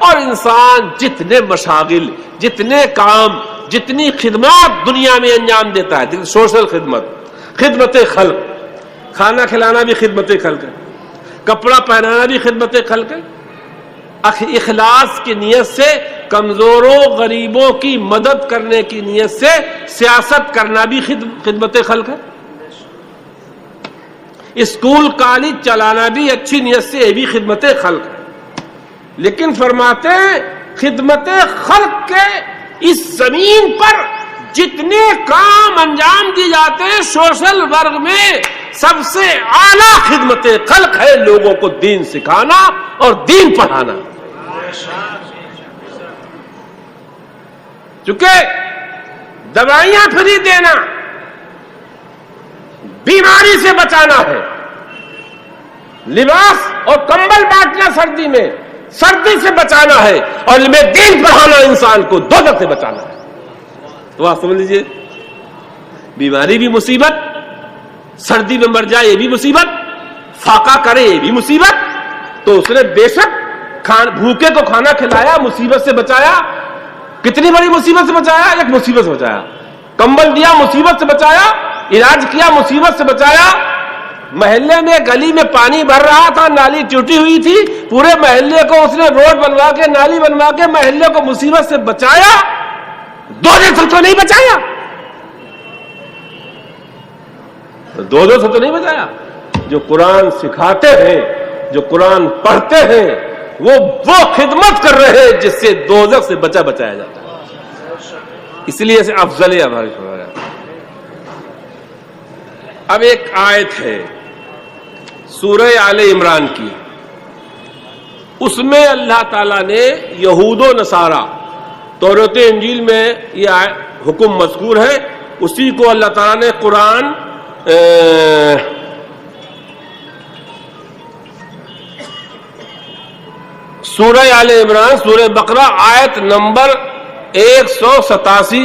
A: اور انسان جتنے مشاغل، جتنے کام، جتنی خدمات دنیا میں انجام دیتا ہے، سوشل خدمت، خدمت خلق، کھانا کھلانا بھی خدمت خلق ہے، کپڑا پہنانا بھی خدمت خلق ہے، اخلاص کی نیت سے کمزوروں غریبوں کی مدد کرنے کی نیت سے سیاست کرنا بھی خدمت خلق ہے، اسکول کالج چلانا بھی اچھی نیت سے یہ بھی خدمت خلق ہے. لیکن فرماتے ہیں خدمت خلق کے اس زمین پر جتنے کام انجام دیے جاتے ہیں سوشل ورگ میں سب سے اعلیٰ خدمت خلق ہے لوگوں کو دین سکھانا اور دین پڑھانا. چونکہ دوائیاں فری دینا بیماری سے بچانا ہے، لباس اور کمبل بانٹنا سردی میں سردی سے بچانا ہے، اور علم دین پڑھانا انسان کو دوزخ سے بچانا ہے. تو آپ سمجھ لیجئے بیماری بھی مصیبت، سردی میں مر جائے یہ بھی مصیبت، فاقہ کرے یہ بھی مصیبت. تو اس نے بے شک بھوکے کو کھانا کھلایا، مصیبت سے بچایا. کتنی بڑی مصیبت سے بچایا؟ ایک مصیبت سے بچایا. کمبل دیا مصیبت سے بچایا، علاج کیا مصیبت سے بچایا. محلے میں گلی میں پانی بھر رہا تھا، نالی ٹوٹی ہوئی تھی، پورے محلے کو اس نے روڈ بنوا کے نالی بنوا کے محلے کو مصیبت سے بچایا. دوزخ سے تو نہیں بچایا، دوزخ سے تو نہیں بچایا. جو قرآن سکھاتے ہیں، جو قرآن پڑھتے ہیں، وہ خدمت کر رہے ہیں جس سے دوزخ سے بچایا جاتا ہے. اس لیے اسے افضل ہے ہماری فرمایا. اب ایک آیت ہے سورہ آل عمران کی، اس میں اللہ تعالیٰ نے یہود و نصارہ، تورات انجیل میں یہ حکم مذکور ہے، اسی کو اللہ تعالیٰ نے قرآن سورہ آل عمران سورہ بقرہ آیت نمبر 187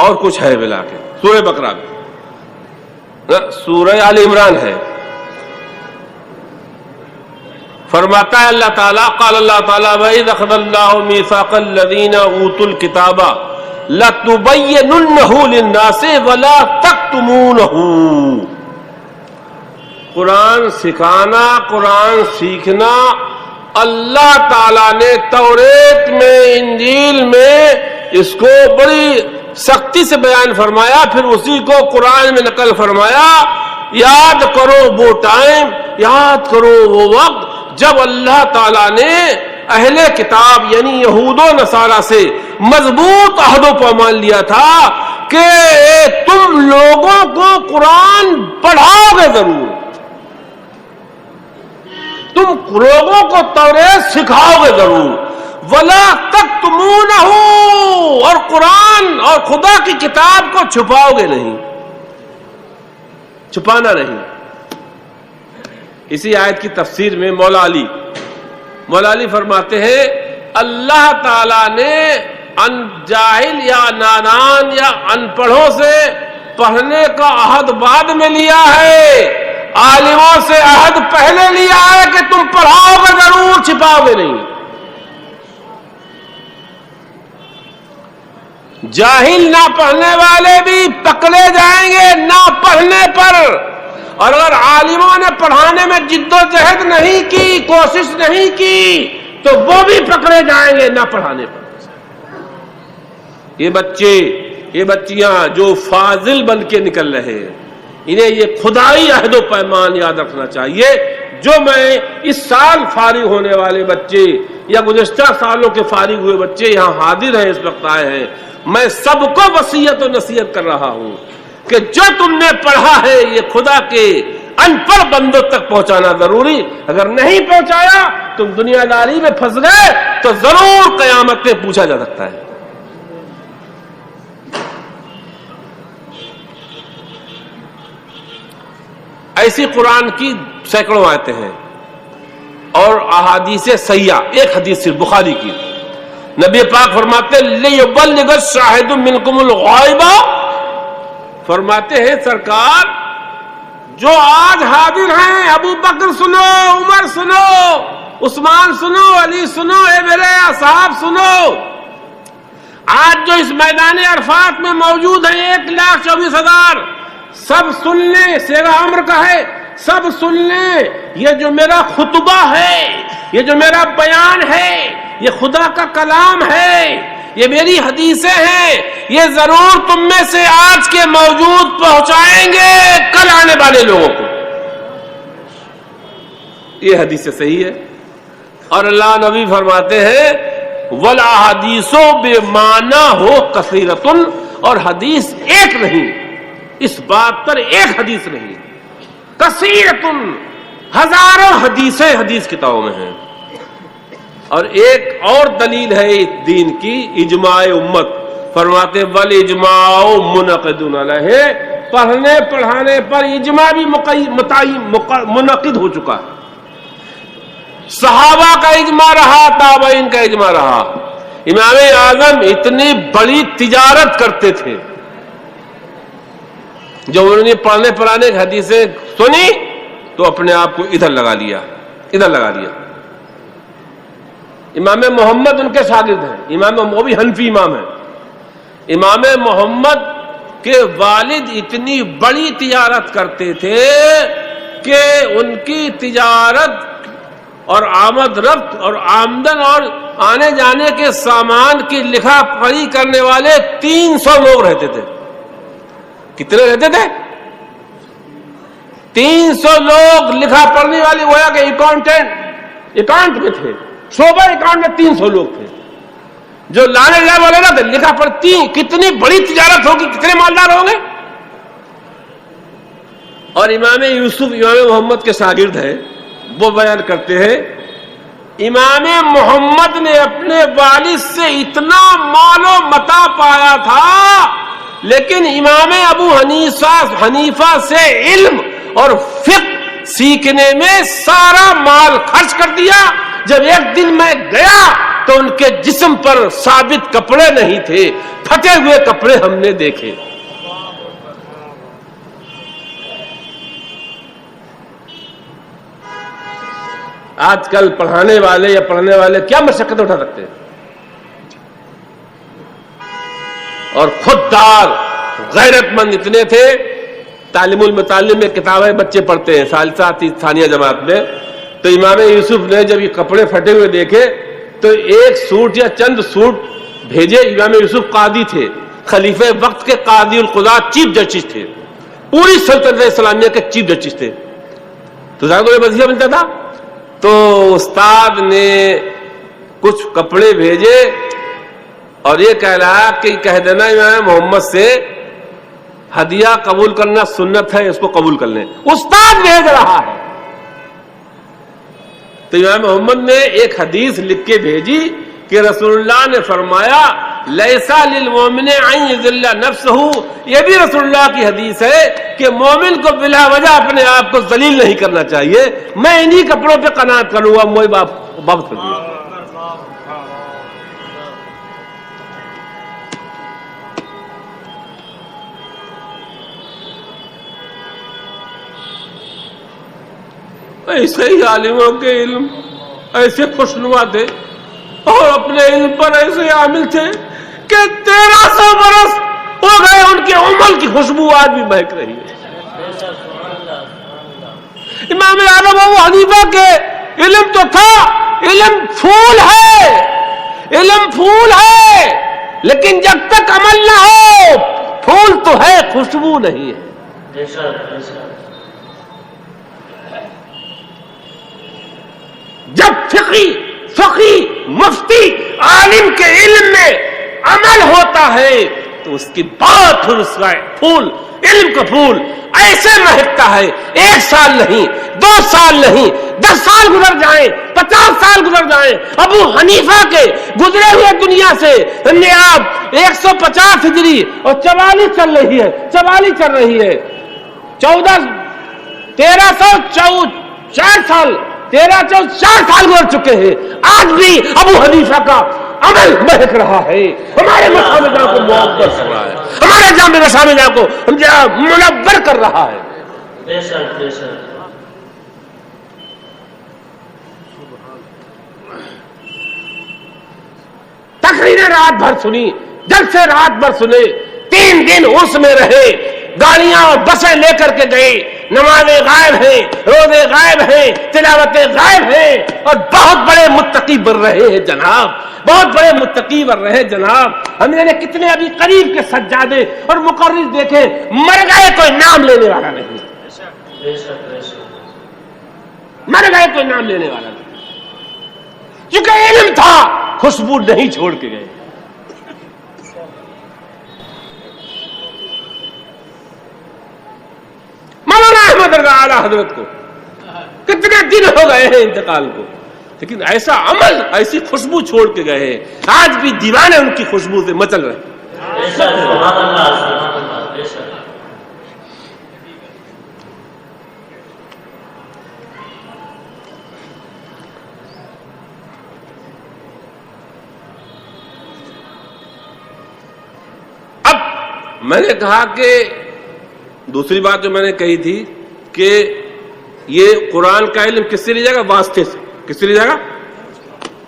A: اور کچھ ہے ملا کے، سورہ بقرہ میں سورہ آل عمران ہے. فرماتا ہے اللہ تعالیٰ، قال اللہ تعالیٰ وَإِذْ أَخَذَ اللَّهُ مِيثَاقَ الَّذِينَ أُوتُوا الْكِتَابَ لَتُبَيِّنُنَّهُ لِلنَّاسِ وَلَا تَكْتُمُونَهُ. قرآن سکھانا، قرآن سیکھنا اللہ تعالیٰ نے توریت میں، انجیل میں اس کو بڑی سختی سے بیان فرمایا، پھر اسی کو قرآن میں نقل فرمایا. یاد کرو وہ ٹائم، یاد کرو وہ وقت جب اللہ تعالیٰ نے اہل کتاب یعنی یہود و نصارہ سے مضبوط عہد و پیمان لیا تھا کہ تم لوگوں کو قرآن پڑھاؤ گے ضرور، تم لوگوں کو توریت سکھاؤ گے ضرور، ولا تکتمونہ، اور قرآن اور خدا کی کتاب کو چھپاؤ گے نہیں، چھپانا نہیں. اسی آیت کی تفسیر میں مولا علی فرماتے ہیں اللہ تعالیٰ نے جاہل یا نادان یا ان پڑھوں سے پڑھنے کا عہد بعد میں لیا ہے، عالموں سے عہد پہلے لیا ہے کہ تم پڑھاؤ گے ضرور، چھپاؤ گے نہیں۔ جاہل نہ پڑھنے والے بھی پکڑے جائیں گے نہ پڑھنے پر، اور اگر عالموں نے پڑھانے میں جد و جہد نہیں کی، کوشش نہیں کی، تو وہ بھی پکڑے جائیں گے نہ پڑھانے پر۔ یہ بچے، یہ بچیاں جو فاضل بن کے نکل رہے ہیں، انہیں یہ خدائی عہد و پیمان یاد رکھنا چاہیے۔ جو میں اس سال فارغ ہونے والے بچے یا گزشتہ سالوں کے فارغ ہوئے بچے یہاں حاضر ہیں، اس وقت آئے ہیں، میں سب کو وصیت و نصیحت کر رہا ہوں کہ جو تم نے پڑھا ہے یہ خدا کے ان پڑھ بندوں تک پہنچانا ضروری۔ اگر نہیں پہنچایا تم دنیا داری میں پھنس گئے تو ضرور قیامت میں پوچھا جا سکتا ہے۔ ایسی قرآن کی سینکڑوں آیتیں ہیں اور احادیث صحیحہ۔ ایک حدیث صرف بخاری کی، نبی پاک فرماتے لِيُبَلِّغَ الشَّاهِدُ مِنْكُمُ الْغَائِبَ، فرماتے ہیں سرکار جو آج حاضر ہیں، ابو بکر سنو، عمر سنو، عثمان سنو، علی سنو، اے میرے اصحاب سنو، آج جو اس میدان عرفات میں موجود ہیں 1,24,000، سب سن لیں، سیغہ امر کا ہے، سب سن لیں، یہ جو میرا خطبہ ہے، یہ جو میرا بیان ہے، یہ خدا کا کلام ہے، یہ میری حدیثیں ہیں، یہ ضرور تم میں سے آج کے موجود پہنچائیں گے کل آنے والے لوگوں کو۔ یہ حدیث صحیح ہے، اور اللہ نبی فرماتے ہیں وَالْأَحَادِيثُ بِمَعْنَاهُ كَثِيرَةٌ، اور حدیث ایک نہیں، اس بات پر ایک حدیث نہیں، کثیرتن، ہزاروں حدیثیں حدیث کتابوں میں ہیں۔ اور ایک اور دلیل ہے اس دین کی، اجماع امت، فرماتے والاجماع منعقد علیہ، پڑھنے پڑھانے پر اجماع بھی منعقد ہو چکا ہے۔ صحابہ کا اجماع رہا، تابعین کا اجماع رہا۔ امام اعظم اتنی بڑی تجارت کرتے تھے، جب انہوں نے پڑھنے پڑھانے کی حدیثیں سنی تو اپنے آپ کو ادھر لگا لیا، ادھر لگا لیا۔ امام محمد ان کے شاگرد ہیں، وہ بھی حنفی امام ہیں۔ امام محمد کے والد اتنی بڑی تجارت کرتے تھے کہ ان کی تجارت اور آمد رفت اور آمدن اور آنے جانے کے سامان کی لکھا پڑھی کرنے والے 300 لوگ رہتے تھے۔ کتنے رہتے تھے؟ 300 لوگ لکھا پڑھنے والے، گویا کہ اکاؤنٹ میں تھے، شعبہ اکاؤنٹ میں 300 لوگ تھے جو لانے جانے والے نہ تھے، لکھا پڑھتی۔ کتنی بڑی تجارت ہوگی، کتنے مالدار ہوں گے۔ اور امام یوسف امام محمد کے شاگرد ہیں، وہ بیان کرتے ہیں امام محمد نے اپنے والد سے اتنا مال و متاع پایا تھا، لیکن امام ابو حنیفہ سے علم اور فقہ سیکھنے میں سارا مال خرچ کر دیا۔ جب ایک دن میں گیا تو ان کے جسم پر ثابت کپڑے نہیں تھے، پھٹے ہوئے کپڑے ہم نے دیکھے۔ آج کل پڑھانے والے یا پڑھنے والے کیا مشقت اٹھا سکتے ہیں، اور خوددار غیرت مند اتنے تھے۔ تعلیم المتعلم میں کتابیں بچے پڑھتے ہیں ثالثہ ثانیہ جماعت میں، تو امام یوسف نے جب یہ کپڑے پھٹے ہوئے دیکھے تو ایک سوٹ یا چند سوٹ بھیجے۔ امام یوسف قاضی تھے، خلیفہ وقت کے قاضی القضات، چیف جسٹس تھے، پوری سلطنت اسلامیہ کے چیف جسٹس تھے، تو زیادہ انہیں وظیفہ ملتا تھا۔ تو استاد نے کچھ کپڑے بھیجے اور یہ کہہ رہا کہ کہہ دینا امام محمد سے ہدیہ قبول کرنا سنت ہے، اس کو قبول کر لیں۔ استاد بھیج رہا ہے تو امام محمد نے ایک حدیث لکھ کے بھیجی کہ رسول اللہ نے فرمایا لیسا للمومن ان یذل نفسہ، یہ بھی رسول اللہ کی حدیث ہے کہ مومن کو بلا وجہ اپنے آپ کو ذلیل نہیں کرنا چاہیے۔ میں انہی کپڑوں پہ قناعت کروں گا، مجھے واپس کر دیا۔ ایسے ہی عالموں کے علم ایسے خوشنما تھے اور اپنے علم پر ایسے عامل تھے کہ 1300 برس ہو گئے ان کے عمل کی خوشبو آج بھی مہک رہی ہے. امام اعظم ابو حنیفہ کے علم تو تھا، علم پھول ہے، علم پھول ہے، لیکن جب تک عمل نہ ہو پھول تو ہے خوشبو نہیں ہے. جب فقی مفتی عالم کے علم میں عمل ہوتا ہے تو اس کی بات پھر اس کا پھول، علم کا پھول ایسے مہکتا ہے. 1 سال نہیں، 2 سال نہیں، 10 سال گزر جائیں، 50 سال گزر جائیں. ابو حنیفہ کے گزرے ہوئے دنیا سے نیاب 150 ہجری اور 44 چل رہی ہے، 4 سال گزر چکے ہیں. آج بھی ابو حنیفہ کا عمل مہک رہا ہے، ہمارے مسامع کو معبر کر رہا ہے، ہمارے جامع مسامع کو منور کر رہا ہے. تقریریں رات بھر سنی، جلسے رات بھر سنے، 3 دن اس میں رہے، گاڑیاں اور بسیں لے کر کے گئے. نمازیں غائب ہیں، روزے غائب ہیں، تلاوتیں غائب ہیں، اور بہت بڑے متقی بن رہے ہیں جناب، بہت بڑے متقی بن رہے ہیں جناب. ہم نے کتنے ابھی قریب کے سجادے اور مقرر دیکھے، مر گئے کوئی نام لینے والا نہیں، مر گئے کوئی نام لینے والا نہیں، کیونکہ علم تھا، خوشبو نہیں چھوڑ کے گئے. مولانا احمد رضا اعلیٰ حضرت کو کتنے دن ہو گئے ہیں انتقال کو، لیکن ایسا عمل، ایسی خوشبو چھوڑ کے گئے ہیں. آج بھی دیوانے ان کی خوشبو سے مچل رہے ہیں. اب میں نے کہا کہ دوسری بات جو میں نے کہی تھی کہ یہ قرآن کا علم کس سے لیا جائے گا؟ واسطے سے. کس سے لیا جائے گا؟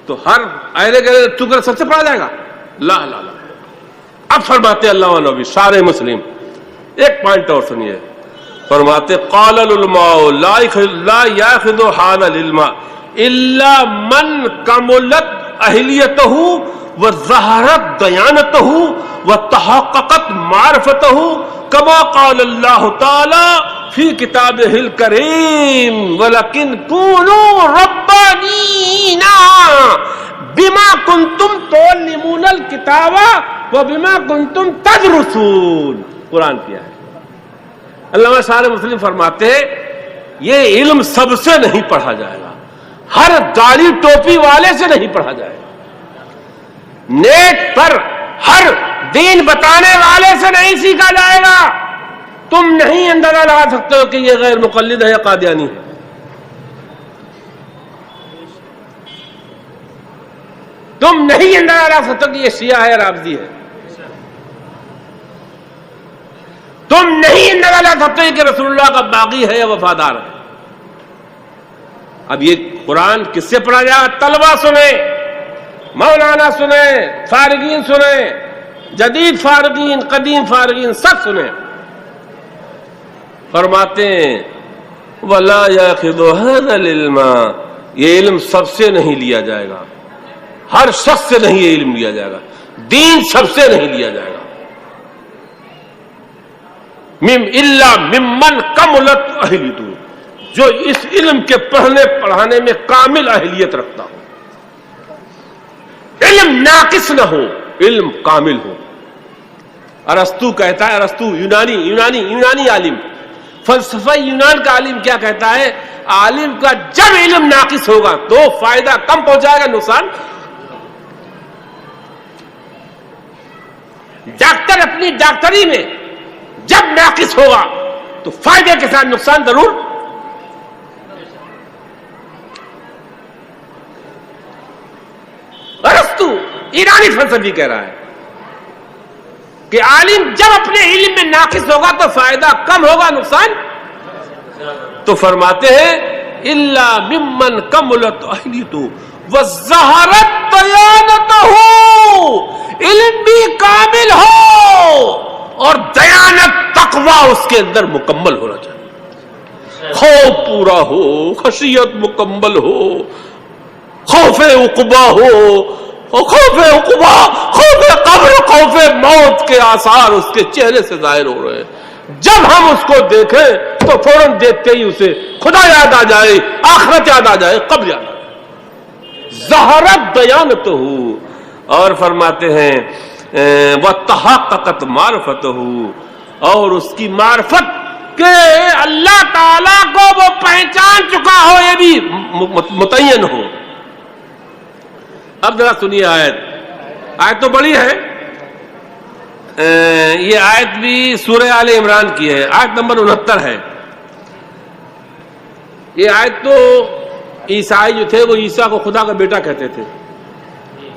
A: تو ہر آئے گا ٹکڑا سب سے پڑھا جائے گا؟ لا لا لا. اب فرماتے اللہ نبی سارے مسلم، ایک پوائنٹ اور سنیے، فرماتے قال العلماء لا یاخذ حال العلم الا من کملت اہلیتہ وظہرت دیانتہ وتحققت معرفتہ کما قال اللہ تعالی فی کتابہ الکریم ولکن کونوا ربانین بما کنتم تعلمون الکتاب وبما کنتم تدرسون. قرآن کیا ہے؟ علامہ سارے مسلم فرماتے ہیں یہ علم سب سے نہیں پڑھا جائے گا، ہر داڑھی ٹوپی والے سے نہیں پڑھا جائے گا، نیٹ پر ہر دین بتانے والے سے نہیں سیکھا جائے گا. تم نہیں اندازہ لگا سکتے ہو کہ یہ غیر مقلد ہے یا قادیانی ہے. تم نہیں اندازہ لگا سکتے کہ یہ شیعہ ہے یا رافضی ہے. تم نہیں اندازہ لگا سکتے کہ رسول اللہ کا باغی ہے یا وفادار ہے. اب یہ قرآن کس سے پڑھا جائے گا؟ طلبہ سنیں، مولانا سنیں، فارغین سنیں، جدید فارغین، قدیم فارغین، سب سنیں. فرماتے ہیں وَلَا يَأْخِذُ هَذَا الْعِلْمَ، یہ علم سب سے نہیں لیا جائے گا، ہر شخص سے نہیں یہ علم لیا جائے گا، دین سب سے نہیں لیا جائے گا. اِلَّا مِمَّنْ کَمُلَتْ اہلیتہ، جو اس علم کے پڑھنے پڑھانے میں کامل اہلیت رکھتا ہو، علم ناقص نہ ہو، علم کامل ہو. ارسطو کہتا ہے، ارسطو یونانی عالم، فلسفہ یونان کا عالم کیا کہتا ہے؟ عالم کا جب علم ناقص ہوگا تو فائدہ کم پہنچائے گا، نقصان. ڈاکٹر اپنی ڈاکٹری میں جب ناقص ہوگا تو فائدے کے ساتھ نقصان ضرور. ارسطو ایرانی فلسفی کہہ رہا ہے کہ عالم جب اپنے علم میں ناقص ہوگا تو فائدہ کم ہوگا، نقصان. تو فرماتے ہیں الا ممن کملت اہلیتہ وظہرت دیانتہ، علم بھی کامل ہو اور دیانت تقوی اس کے اندر مکمل ہونا چاہیے، خوف پورا ہو، خشیت مکمل ہو، خوف عقبہ ہو، خوف عقبہ، خوف قبر، خوف موت کے آثار اس کے چہرے سے ظاہر ہو رہے ہیں۔ جب ہم اس کو دیکھیں تو فوراً دیکھتے ہی اسے خدا یاد آ جائے، آخرت یاد آ جائے، قبر یاد آ جائے۔ ظہرت دیانتہ، اور فرماتے ہیں وتحققت معرفتہ، اور اس کی معرفت کہ اللہ تعالیٰ کو وہ پہچان چکا ہو، یہ بھی متعین ہو۔ اب ذرا سنیے آیت تو بڑی ہے، یہ آیت بھی سورہ آل عمران کی ہے، آیت نمبر 69 ہے۔ یہ آیت تو عیسائی جو تھے وہ عیسیٰ کو خدا کا بیٹا کہتے تھے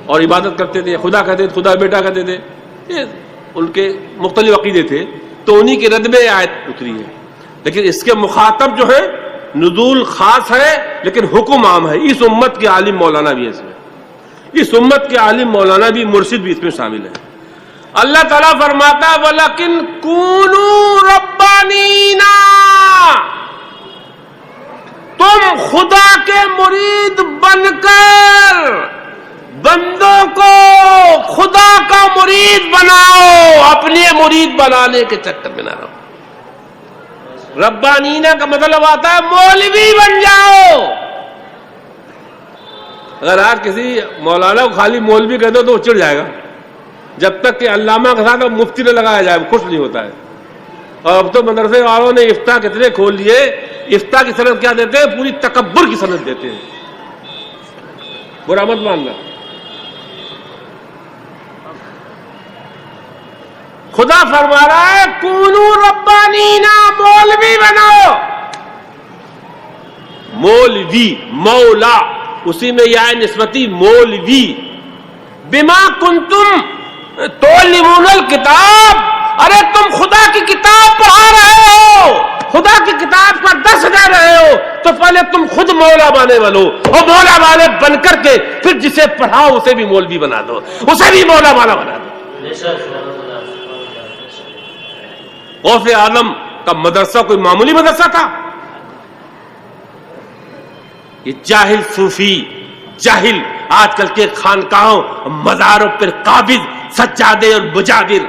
A: اور عبادت کرتے تھے، خدا کہتے تھے، خدا بیٹا کہتے تھے، یہ ان کے مختلف عقیدے تھے، تو انہی کے رد میں یہ آیت اتری ہے۔ لیکن اس کے مخاطب جو ہے نزول خاص ہے لیکن حکم عام ہے۔ اس امت کے عالم مولانا بھی ہے، اس میں اس امت کے عالم مولانا بھی، مرشد بھی اس میں شامل ہے۔ اللہ تعالیٰ فرماتا ہے وَلَكِنْ كُونُوا رَبَّانِينَ، تم خدا کے مرید بن کر بندوں کو خدا کا مرید بناؤ، اپنے مرید بنانے کے چکر میں نہ رہو۔ ربانینا کا مطلب آتا ہے مولوی بن جاؤ۔ اگر آج کسی مولانا کو خالی مولوی کہہ دو تو وہ چڑ جائے گا، جب تک کہ علامہ کے ساتھ مفتی نہ لگایا جائے وہ خوش نہیں ہوتا ہے۔ اور اب تو مدرسے والوں نے افتاء کتنے کھول لیے، افتاء کی سند کیا دیتے ہیں؟ پوری تکبر کی سند دیتے ہیں۔ برا مت ماننا، خدا فرما رہا ہے کونو ربانینا، مولوی بنو۔ مولوی، مولا، اسی میں یا نسبتی مولوی۔ بما کنتم تعلمون الکتاب، ارے تم خدا کی کتاب پڑھا رہے ہو، خدا کی کتاب کا درس دے رہے ہو، تو پہلے تم خود مولا بنے بنو، اور مولا والے بن کر کے پھر جسے پڑھاؤ اسے بھی مولوی بنا دو، اسے بھی مولا والا بنا دو۔ غوث اعظم کا مدرسہ کوئی معمولی مدرسہ تھا؟ یہ جاہل صوفی، جاہل آج کل کے خانقاہوں مزاروں پر قابض سجادے اور مجادر،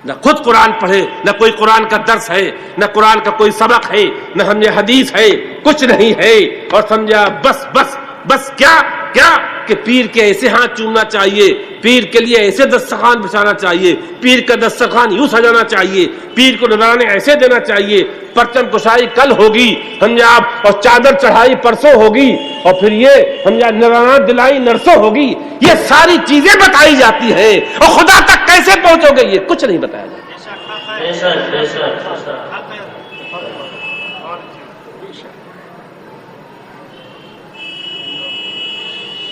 A: نہ خود قرآن پڑھے، نہ کوئی قرآن کا درس ہے، نہ قرآن کا کوئی سبق ہے، نہ سمجھے حدیث ہے، کچھ نہیں ہے، اور سمجھا بس بس بس کیا کہ پیر کے ایسے ہاتھ چومنا چاہیے، پیر کے لیے ایسے دسترخوان بچھانا چاہیے، پیر کا دسترخوان یوں سجانا چاہیے، پیر کو نذرانے ایسے دینا چاہیے، پرچم کشائی کل ہوگی سمجھا آپ، اور چادر چڑھائی پرسوں ہوگی، اور پھر یہ سمجھا نذرانہ دلائی نرسوں ہوگی۔ یہ ساری چیزیں بتائی جاتی ہیں، اور خدا تک کیسے پہنچو گے یہ کچھ نہیں بتایا جاتا۔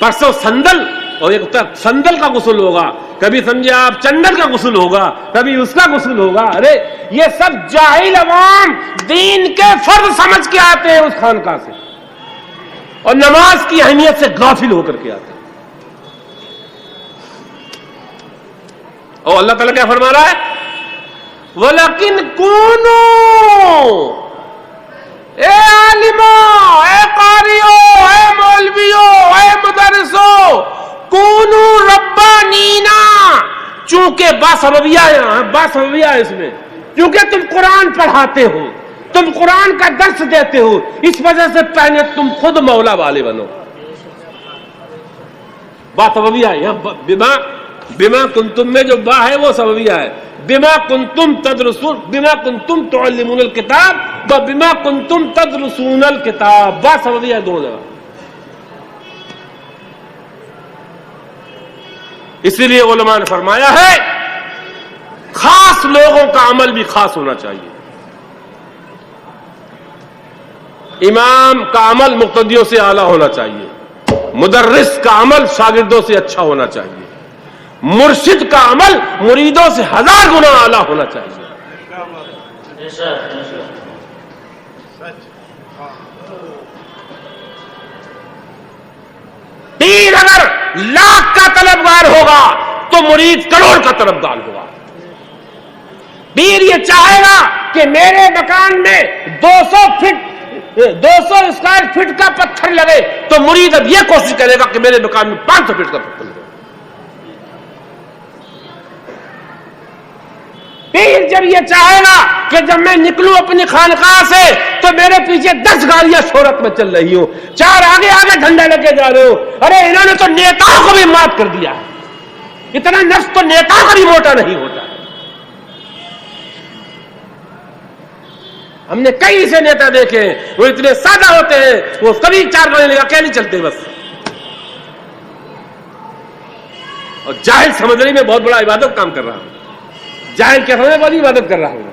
A: پرسوں سندل، اور ایک سندل کا غسل ہوگا، کبھی سمجھے آپ چندن کا غسل ہوگا، کبھی اس کا غسل ہوگا۔ ارے یہ سب جاہل عوام دین کے فرض سمجھ کے آتے ہیں اس خانقاہ سے، اور نماز کی اہمیت سے غافل ہو کر کے آتے ہیں۔ اور اللہ تعالیٰ کیا فرما رہا ہے؟ وَلَكِنْ كُونُوا، اے عالموں، اے قاریوں، اے مولویوں، اے مدرسوں، کونو ربانینا، چونکہ باسببیہ ہے اس میں، چونکہ تم قرآن پڑھاتے ہو، تم قرآن کا درس دیتے ہو، اس وجہ سے پہلے تم خود مولا والے بنو۔ باسببیہ ہے، بما کنتم میں جو با ہے وہ سببیہ ہے، بما کنتم تدرسون، بما کنتم تعلمون الکتاب و بما کنتم تدرسون الکتاب، با سببیہ ہے دونوں جگہ۔ اسی لیے علماء نے فرمایا ہے خاص لوگوں کا عمل بھی خاص ہونا چاہیے۔ امام کا عمل مقتدیوں سے اعلیٰ ہونا چاہیے، مدرس کا عمل شاگردوں سے اچھا ہونا چاہیے، مرشد کا عمل مریدوں سے 1000 گنا اعلیٰ ہونا چاہیے۔ پیر اگر لاکھ کا طلبگار ہوگا تو مرید کروڑ کا طلبگار ہوگا. پیر یہ چاہے گا کہ میرے مکان میں 200 اسکوائر فٹ کا پتھر لگے تو مرید اب یہ کوشش کرے گا کہ میرے مکان میں 500 فٹ کا پتھر لگے. پیر جب یہ چاہے گا کہ جب میں نکلوں اپنی خانقاہ سے تو میرے پیچھے 10 گاڑیاں شہرت میں چل رہی ہوں, 4 آگے ڈنڈا لگے جا رہے ہو, ارے انہوں نے تو نیتاؤں کو بھی معاف کر دیا ہے, اتنا نفس تو نیتاؤں کا بھی موٹا نہیں ہوتا. ہم نے کئی سے نیتا دیکھے ہیں, وہ اتنے سادہ ہوتے ہیں, وہ کبھی 4 گاڑی لگا کے نہیں چلتے بس. اور جاہل سمجھ رہی میں بہت بڑا عبادت کام کر رہا ہوں, جاہل کیا سمجھ بڑی عبادت کر رہا ہوں.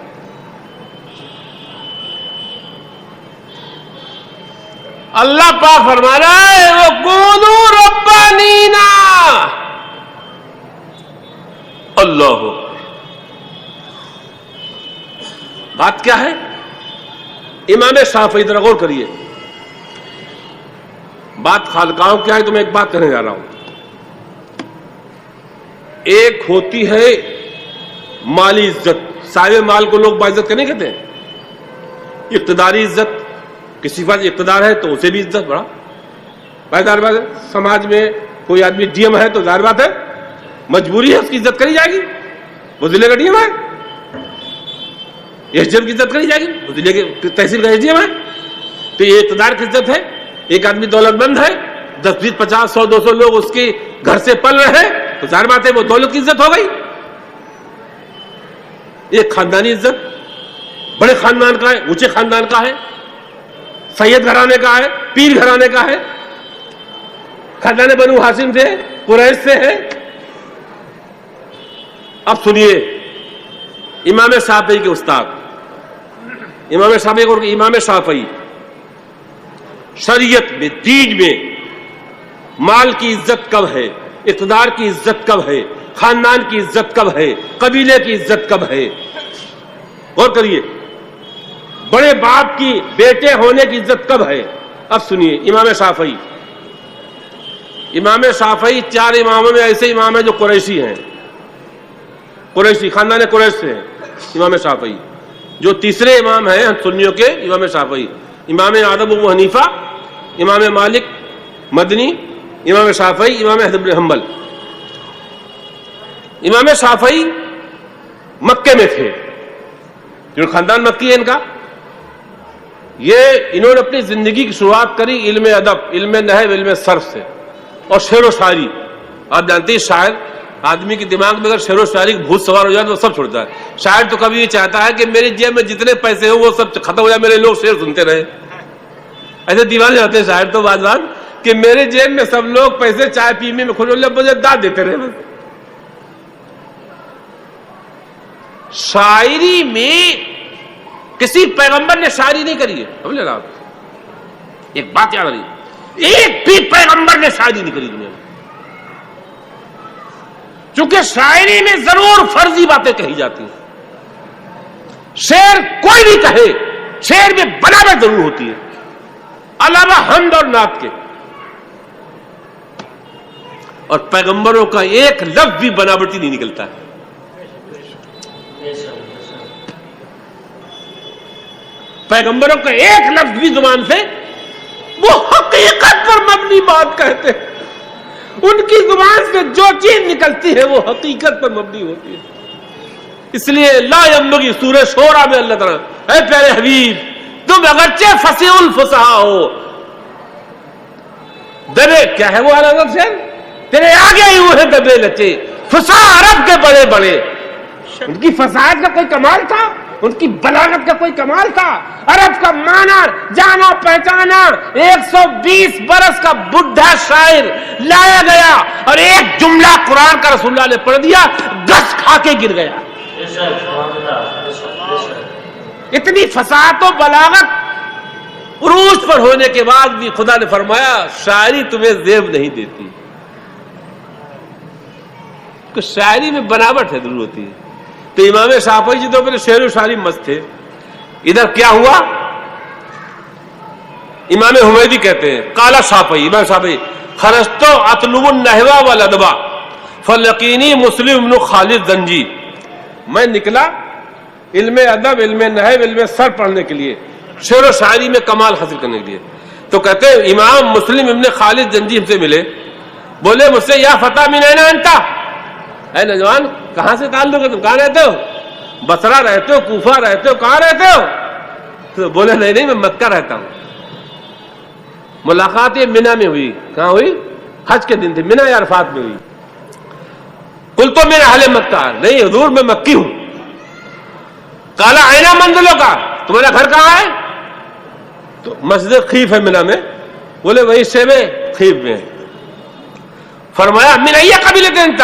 A: اللہ پاک فرما رہا ہے وَكُونُوا رَبَّانِينَ. اللہ بات کیا ہے؟ امام شافعی ذرا غور کریے, بات خالقاہوں کیا ہے تو میں ایک بات کہنے جا رہا ہوں. ایک ہوتی ہے مالی عزت, صاحب مال کو لوگ باعزت کرنے کہتے ہیں. اقتداری عزت, کسی کے پاس اقتدار ہے تو اسے بھی عزت بڑا. ظاہر بات ہے سماج میں کوئی آدمی ڈی ایم ہے تو ظاہر بات ہے مجبوری ہے اس کی عزت کری جائے گی, وہ ضلع کا ڈی ایم ہے. ایس ڈی ایم کی عزت کری جائے گی, وہ ضلع کے تحصیل کا ایس ڈی ایم ہے. تو یہ اقتدار کی عزت ہے. ایک آدمی دولت مند ہے, 10, 20, 50, 100, 200 لوگ اس کے گھر سے پل رہے ہیں تو ظاہر بات ہے وہ دولت کی عزت ہو گئی. ایک خاندانی عزت, بڑے خاندان کا ہے, اونچے خاندان کا ہے, سید گھرانے کا ہے, پیر گھرانے کا ہے, خاندان بنو ہاشم سے, قریش سے ہے. اب سنیے امام شافعی کے استاد, امام شافعی شریعت میں, دین میں مال کی عزت کب ہے, اقتدار کی عزت کب ہے, خاندان کی عزت کب ہے, قبیلے کی عزت کب ہے, غور کریے. بڑے باپ کی بیٹے ہونے کی عزت کب ہے. اب سنیے امام شافعی 4 اماموں میں ایسے امام ہیں جو قریشی ہیں, قریشی خاندان قریش سے ہیں. امام شافعی جو تیسرے امام ہیں سنیوں کے, امام شافعی, امام اعظم ابو حنیفہ, امام مالک مدنی, امام شافعی, امام احمد بن حنبل. امام شافعی مکے میں تھے, جو خاندان مکی ہے ان کا. یہ انہوں نے اپنی زندگی کی شروعات کری علم ادب, علم نحو, علم صرف سے, اور شعر و شاعری. آپ جانتے ہیں شاعر آدمی کے دماغ میں اگر شعر و شاعری بھوت سوار ہو جائے تو وہ سب چھوڑتا ہے. شاعر تو کبھی یہ چاہتا ہے کہ میری جیب میں جتنے پیسے ہوں وہ سب ختم ہو جائے, میرے لوگ شعر سنتے رہے. ایسے دیوانے ہوتے ہیں شاعر تو بعض بات کہ میرے جیب میں سب لوگ پیسے چائے پینے میں کھلے مجھے داد دیتے رہے. بس شاعری میں کسی پیغمبر نے شاعری نہیں کری ہے. سمجھ رہا آپ, ایک بات یاد رہی, ایک بھی پیغمبر نے شاعری نہیں کری دنیا میں. چونکہ شاعری میں ضرور فرضی باتیں کہی جاتی ہیں. شعر کوئی بھی کہے, شعر میں بناوٹ ضرور ہوتی ہے علاوہ حمد اور نعت کے. اور پیغمبروں کا ایک لفظ بھی بناوٹی نہیں نکلتا ہے. پیغمبروں کا ایک لفظ بھی زبان سے وہ حقیقت پر مبنی بات کہتے ہیں. ان کی زبان سے جو چیز نکلتی ہے وہ حقیقت پر مبنی ہوتی ہے. اس لیے لا ينبغي سورہ شورى میں اللہ تعالیٰ, اے پیارے حبیب تم اگرچہ فصیح الفصحاء ہو, دبے کیا ہے وہ عالم سے تیرے آگے ہی وہ ہے دبے لچے. فصاح عرب کے بڑے بڑے, ان کی فصاحت کا کوئی کمال تھا, ان کی بلاغت کا کوئی کمال تھا. عرب کا مانا جانا پہچانا 120 برس کا بڈھا شاعر لایا گیا اور ایک جملہ قرآن کا رسول اللہ نے پڑھ دیا, گس کھا کے گر گیا. اتنی فصاحت و بلاغت عروج پر ہونے کے بعد بھی خدا نے فرمایا شاعری تمہیں زیب نہیں دیتی. کہ شاعری میں بناوٹ ہے ضرور ہوتی ہے. تو امام شافعی جی تو پہلے شعر و شاعری مست تھے. ادھر کیا ہوا, امام حمیدی کہتے ہیں قال شافعی, امام شافعی خرجت اطلب النحو والادب فلقینی مسلم بن خالد زنجی، میں نکلا علم ادب، علم نحو، علم صرف پڑھنے کے لیے، شعر و شاعری میں کمال حاصل کرنے کے لیے. تو کہتے ہیں امام مسلم ابن خالد زنجی ہم سے ملے، بولے مجھ سے یا فتح من این انت، اے نوجوان کہاں سے تعلق ہے، تم کہاں رہتے ہو؟ بصرہ رہتے ہو، کوفہ رہتے ہو، کہاں رہتے ہو؟ تو بولے نہیں میں مکہ رہتا ہوں. ملاقات یہ منی میں ہوئی. کہاں ہوئی؟ حج کے دن تھے، منی یا عرفات میں ہوئی. قلت تو من اہل مکہ، نہیں حضور میں مکی ہوں. قال این منزلوں کا، تمہارا گھر کہاں ہے؟ تو مسجد خیف ہے منی میں. بولے وہی شیب خیف میں ہے. فرمایا من ای قبیلۃ انت،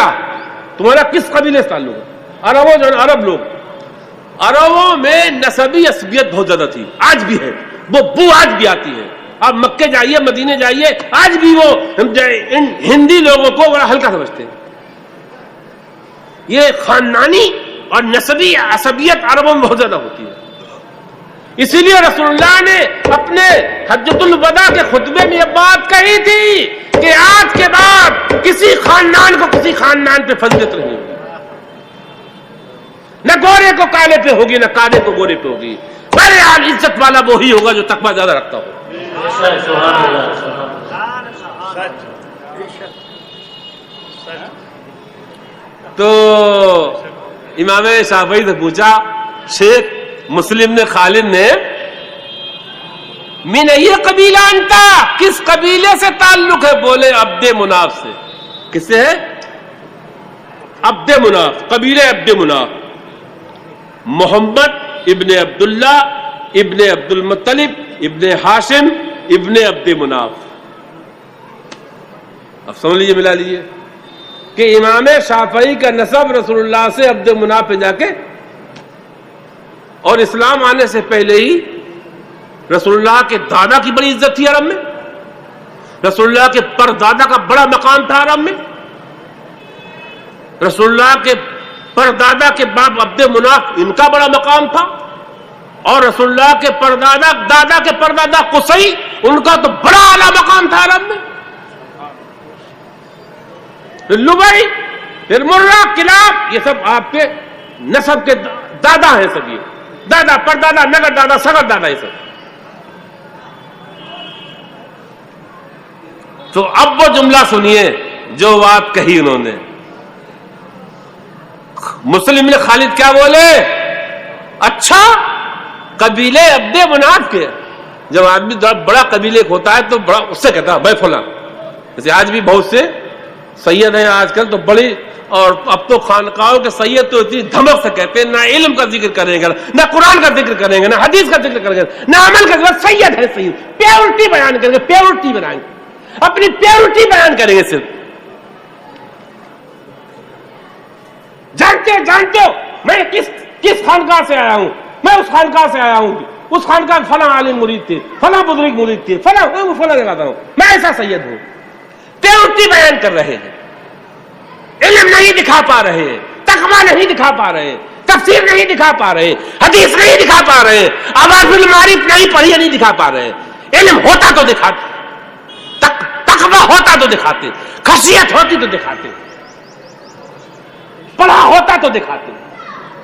A: تمہارا کس قبیلے سے تعلق ہے؟ عربوں جو عرب لوگ، عربوں میں نسبی عصبیت بہت زیادہ تھی، آج بھی ہے، وہ بو آج بھی آتی ہے. آپ مکے جائیے، مدینے جائیے، آج بھی وہ ان ہندی لوگوں کو بڑا ہلکا سمجھتے ہیں. یہ خاندانی اور نسبی عصبیت عربوں میں بہت زیادہ ہوتی ہے. اسی لیے رسول اللہ نے اپنے حجۃ الوداع کے خطبے میں یہ بات کہی تھی کہ آج کے بعد کسی خاندان کو کسی خاندان پہ فضیلت نہیں ہوگی، نہ گورے کو کالے پہ ہوگی، نہ کالے کو گورے پہ ہوگی. بہرحال عزت والا وہی ہوگا جو تقویٰ زیادہ رکھتا ہو. تو امام شافعی سے پوچھا شیخ مسلم نے خالد نے، من ای قبیلہ انتا، کس قبیلے سے تعلق ہے؟ بولے عبد مناف سے. کس سے ہے؟ عبد مناف، قبیلہ عبد مناف. محمد ابن عبداللہ ابن عبد المطلب ابن ہاشم ابن عبد مناف. اب سمجھ لیجیے، ملا لیجیے کہ امام شافعی کا نسب رسول اللہ سے عبد مناف پہ جا کے، اور اسلام آنے سے پہلے ہی رسول اللہ کے دادا کی بڑی عزت تھی عرب میں، رسول اللہ کے پردادا کا بڑا مقام تھا عرب میں، رسول اللہ کے پردادا کے باپ عبد مناف ان کا بڑا مقام تھا، اور رسول اللہ کے پردادا دادا کے پردادا قصی ان کا تو بڑا اعلیٰ مقام تھا عرب میں. لبئی، پھر مرہ، کلاب، یہ سب آپ کے نسب کے دادا ہیں. سب یہ دادا، پردادا، نگر دادا، سگر دادا، یہ سب. تو اب وہ جملہ سنیے جو بات کہی انہوں نے. مسلم نے خالد کیا بولے؟ اچھا قبیلے عبد مناف کے. جب آدمی بڑا قبیلے ہوتا ہے تو بڑا اس سے کہتا ہے بھائی فلاں. جیسے آج بھی بہت سے سید ہیں آج کل تو بڑی، اور اب تو خانقاہوں کے سید تو اتنی دھمک سے کہتے ہیں، نہ علم کا ذکر کریں گے، نہ قرآن کا ذکر کریں گے، نہ حدیث کا ذکر کریں گے، نہ عمل کا ذکر. سید ہے سید، پیورٹی بیان کریں گے، پیورٹی بنائیں گے، اپنی پیورٹی بیان کریں گے. صرف جانتے ہو میں کس خانقاہ سے آیا ہوں، میں اس خانقاہ سے آیا ہوں، اس خانقاہ فلاں عالم مرید تھے، فلاں بزرگ مرید تھے، فلاں جگہ ہوں، میں ایسا سید ہوں. پیورٹی بیان کر رہے ہیں، علم نہیں دکھا پا رہے، تقویٰ نہیں دکھا پا رہے، تفسیر نہیں دکھا پا رہے، حدیث نہیں دکھا پا رہے، آواز المعارف نہیں پڑھی نہیں دکھا پا رہے. علم ہوتا تو دکھاتے، تقویٰ ہوتا تو دکھاتے، خشیت ہوتی تو دکھاتے، پڑھا ہوتا تو دکھاتے.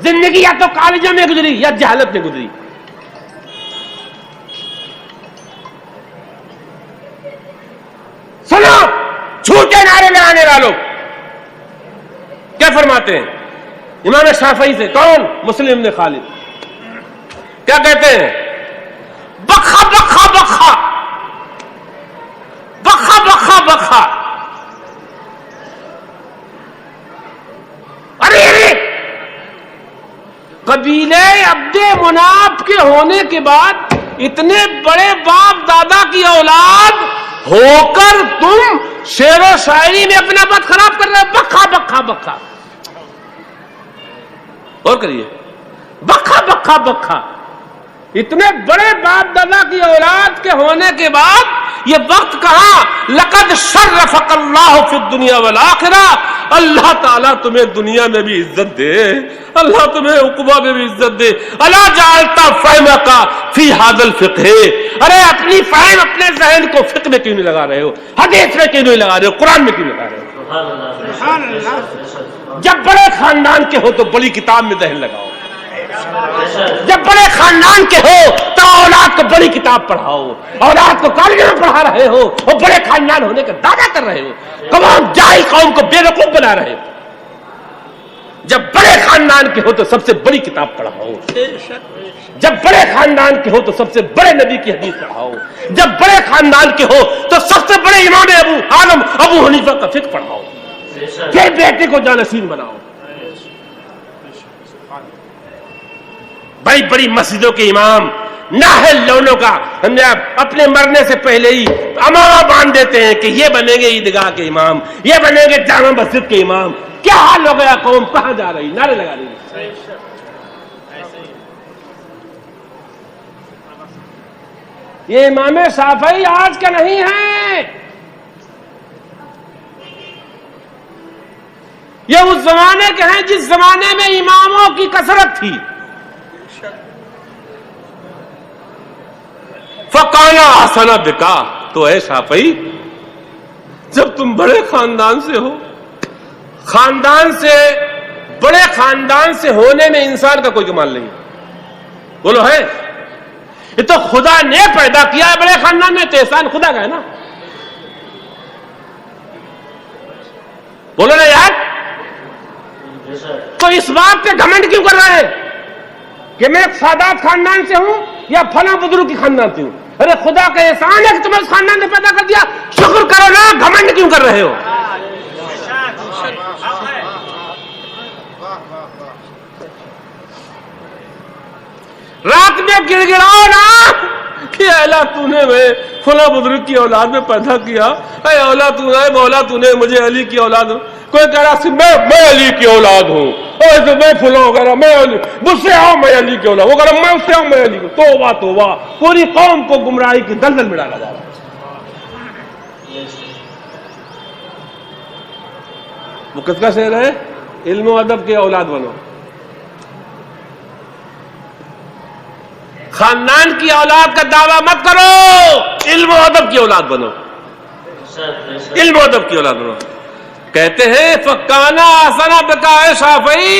A: زندگی یا تو کالجوں میں گزری یا جہالت میں گزری. سنو جھوٹے نعرے لگانے والوں کیا فرماتے ہیں امام شافعی سے. کون؟ مسلم نے خالد. کیا کہتے ہیں؟ بخا بخا بخا بخا بخا بخا. ارے قبیلے عبد مناف کے ہونے کے بعد اتنے بڑے باپ دادا کی اولاد ہو کر تم شعر و شاعری میں اپنا وقت خراب کر رہے. بکھا بکھا بکھا اور کریے، بکھا بکھا بکھا. اتنے بڑے باپ دادا کی اولاد کے ہونے کے بعد یہ وقت کہاں؟ لقد شرفک اللہ فی الدنیا والآخرہ، اللہ تعالیٰ تمہیں دنیا میں بھی عزت دے، اللہ تمہیں عقبہ میں بھی عزت دے۔ الا جعلت فہمک فی ھذا الفقہ، ارے اپنی فہم، اپنے ذہن کو فقہ میں کیوں نہیں لگا رہے ہو، حدیث میں کیوں نہیں لگا رہے ہو، قرآن میں کیوں نہیں لگا رہے ہو؟ جب بڑے خاندان کے ہو تو بڑی کتاب میں ذہن لگاؤ، جب بڑے خاندان کے ہو تو اولاد کو بڑی کتاب پڑھاؤ، اولاد کو کالج میں پڑھا رہے ہو اور بڑے خاندان ہونے کا دعویٰ کر رہے ہو، تمام جاہل قوم کو بے وقوف بنا رہے ہو۔ جب بڑے خاندان کے ہو تو سب سے بڑی کتاب پڑھاؤ، جب بڑے خاندان کے ہو تو سب سے بڑے نبی کی حدیث پڑھاؤ، جب بڑے خاندان کے ہو تو سب سے بڑے امام ابو حنیفہ کا فقہ پڑھاؤ، پھر بیٹے کو جانشین بناؤ۔ بڑی بڑی مسجدوں کے امام نااہل لونوں کا اپنے مرنے سے پہلے ہی امامہ باندھ دیتے ہیں کہ یہ بنیں گے عیدگاہ کے امام، یہ بنیں گے جامع مسجد کے امام۔ کیا حال ہو گیا قوم، کہاں جا رہی، نعرے لگا رہی۔ یہ امام شافعی آج کا نہیں ہے، یہ اس زمانے کے ہیں جس زمانے میں اماموں کی کثرت تھی۔ فَقَالَ أَحْسَنَ بِكَ، تو اے شافعی جب تم بڑے خاندان سے ہو، خاندان سے، بڑے خاندان سے ہونے میں انسان کا کوئی کمال نہیں، بولو ہے؟ یہ تو خدا نے پیدا کیا ہے بڑے خاندان میں، تو احسان خدا کا ہے نا، بولو نا یار۔ تو اس بات پہ گھمنڈ کیوں کر رہے ہیں کہ میں ایک سادات خاندان سے ہوں یا فلاں بزرگ کی خاندان سے ہوں؟ ارے خدا کا احسان ہے کہ تمہیں اس خاندان نے پیدا کر دیا، شکر کرو نا، گھمنڈ کیوں کر رہے ہو؟ رات میں گڑ گڑاؤ نا کہ اللہ تو نے میں فلاں بزرگ کی اولاد میں پیدا کیا، اے اولا تو نے، مولا تو نے مجھے علی کی اولاد، کوئی کہہ رہا میں علی کی اولاد ہوں، اور میں فلاں وغیرہ، میں علی، مجھ سے آؤ میں علی کی اولاد، وہ کہہ رہا میں اس سے آؤں میں علی کی۔ توبہ توبہ، پوری قوم کو گمراہی کی دلدل میں ڈالا جا رہا ہے۔ وہ کس کا شعر ہے؟ علم و ادب کے اولاد بنو، خاندان کی اولاد کا دعویٰ مت کرو، علم و ادب کی اولاد بنو، علم و ادب کی اولاد بنو۔ کہتے ہیں فَقَانَ أَحْسَنَ بِكَ، اے شافعی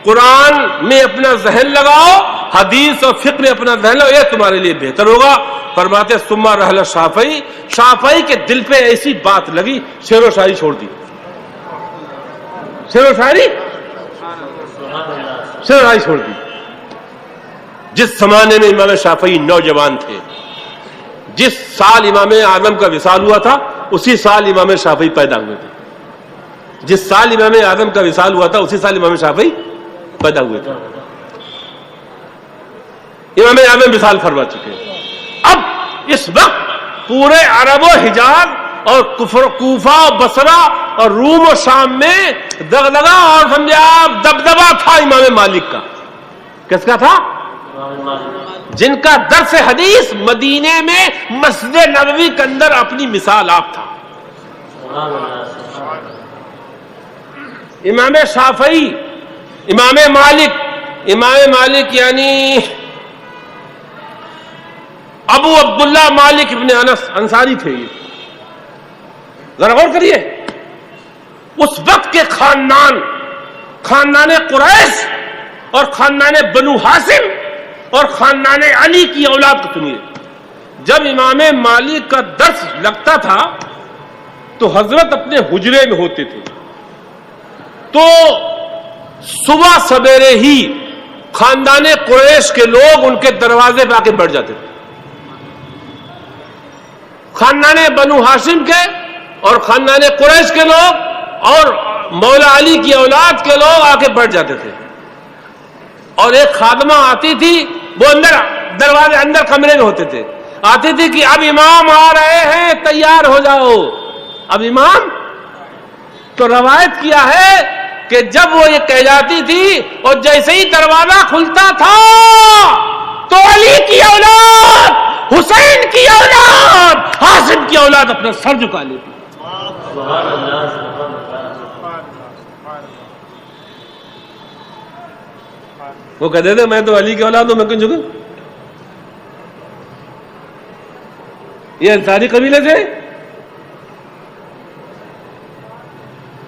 A: قرآن میں اپنا ذہن لگاؤ، حدیث اور فقہ میں اپنا ذہن لگاؤ، یہ تمہارے لیے بہتر ہوگا۔ فرماتے ثم رحل شافعی، شافعی کے دل پہ ایسی بات لگی، شعر و شاعری چھوڑ دی، شعر و شاعری چھوڑ دی۔ جس زمانے میں امام شافعی نوجوان تھے، جس سال امام اعظم کا وصال ہوا تھا اسی سال امام شافعی پیدا ہوئے تھے، جس سال امام اعظم کا وصال ہوا تھا اسی سال امام شافعی پیدا ہوئے تھے۔ امام اعظم وصال فرما چکے۔ اب اس وقت پورے عرب و حجاز اور کوفہ و بصرہ اور روم و شام میں دغدغہ اور سمجھے آپ دبدبہ تھا امام مالک کا۔ کس کا تھا؟ جن کا درس حدیث مدینے میں مسجد نبوی کے اندر اپنی مثال آپ تھا۔ امام شافعی، امام مالک یعنی ابو عبداللہ مالک ابن انس انصاری تھے۔ یہ ذرا غور کریے، اس وقت کے خاندان قریش اور خاندان بنو ہاشم اور خاندان علی کی اولاد کو سنیے۔ جب امام مالک کا درس لگتا تھا تو حضرت اپنے حجرے میں ہوتے تھے، تو صبح سویرے ہی خاندان قریش کے لوگ ان کے دروازے پہ آ کے بیٹھ جاتے تھے، خاندان بنو ہاشم کے اور خاندان قریش کے لوگ اور مولا علی کی اولاد کے لوگ آ کے بیٹھ جاتے تھے، اور ایک خادمہ آتی تھی، وہ دروازے اندر کمرے میں ہوتے تھے، آتی تھی کہ اب امام آ رہے ہیں تیار ہو جاؤ۔ اب امام تو روایت کیا ہے کہ جب وہ یہ کہہ جاتی تھی اور جیسے ہی دروازہ کھلتا تھا تو علی کی اولاد، حسین کی اولاد، حاسم کی اولاد اپنا سر جھکا لیتی. وہ کہتے تھے میں تو علی کی اولاد ہوں، میں کیوں جھکوں؟ یہ انصاری قبیلے سے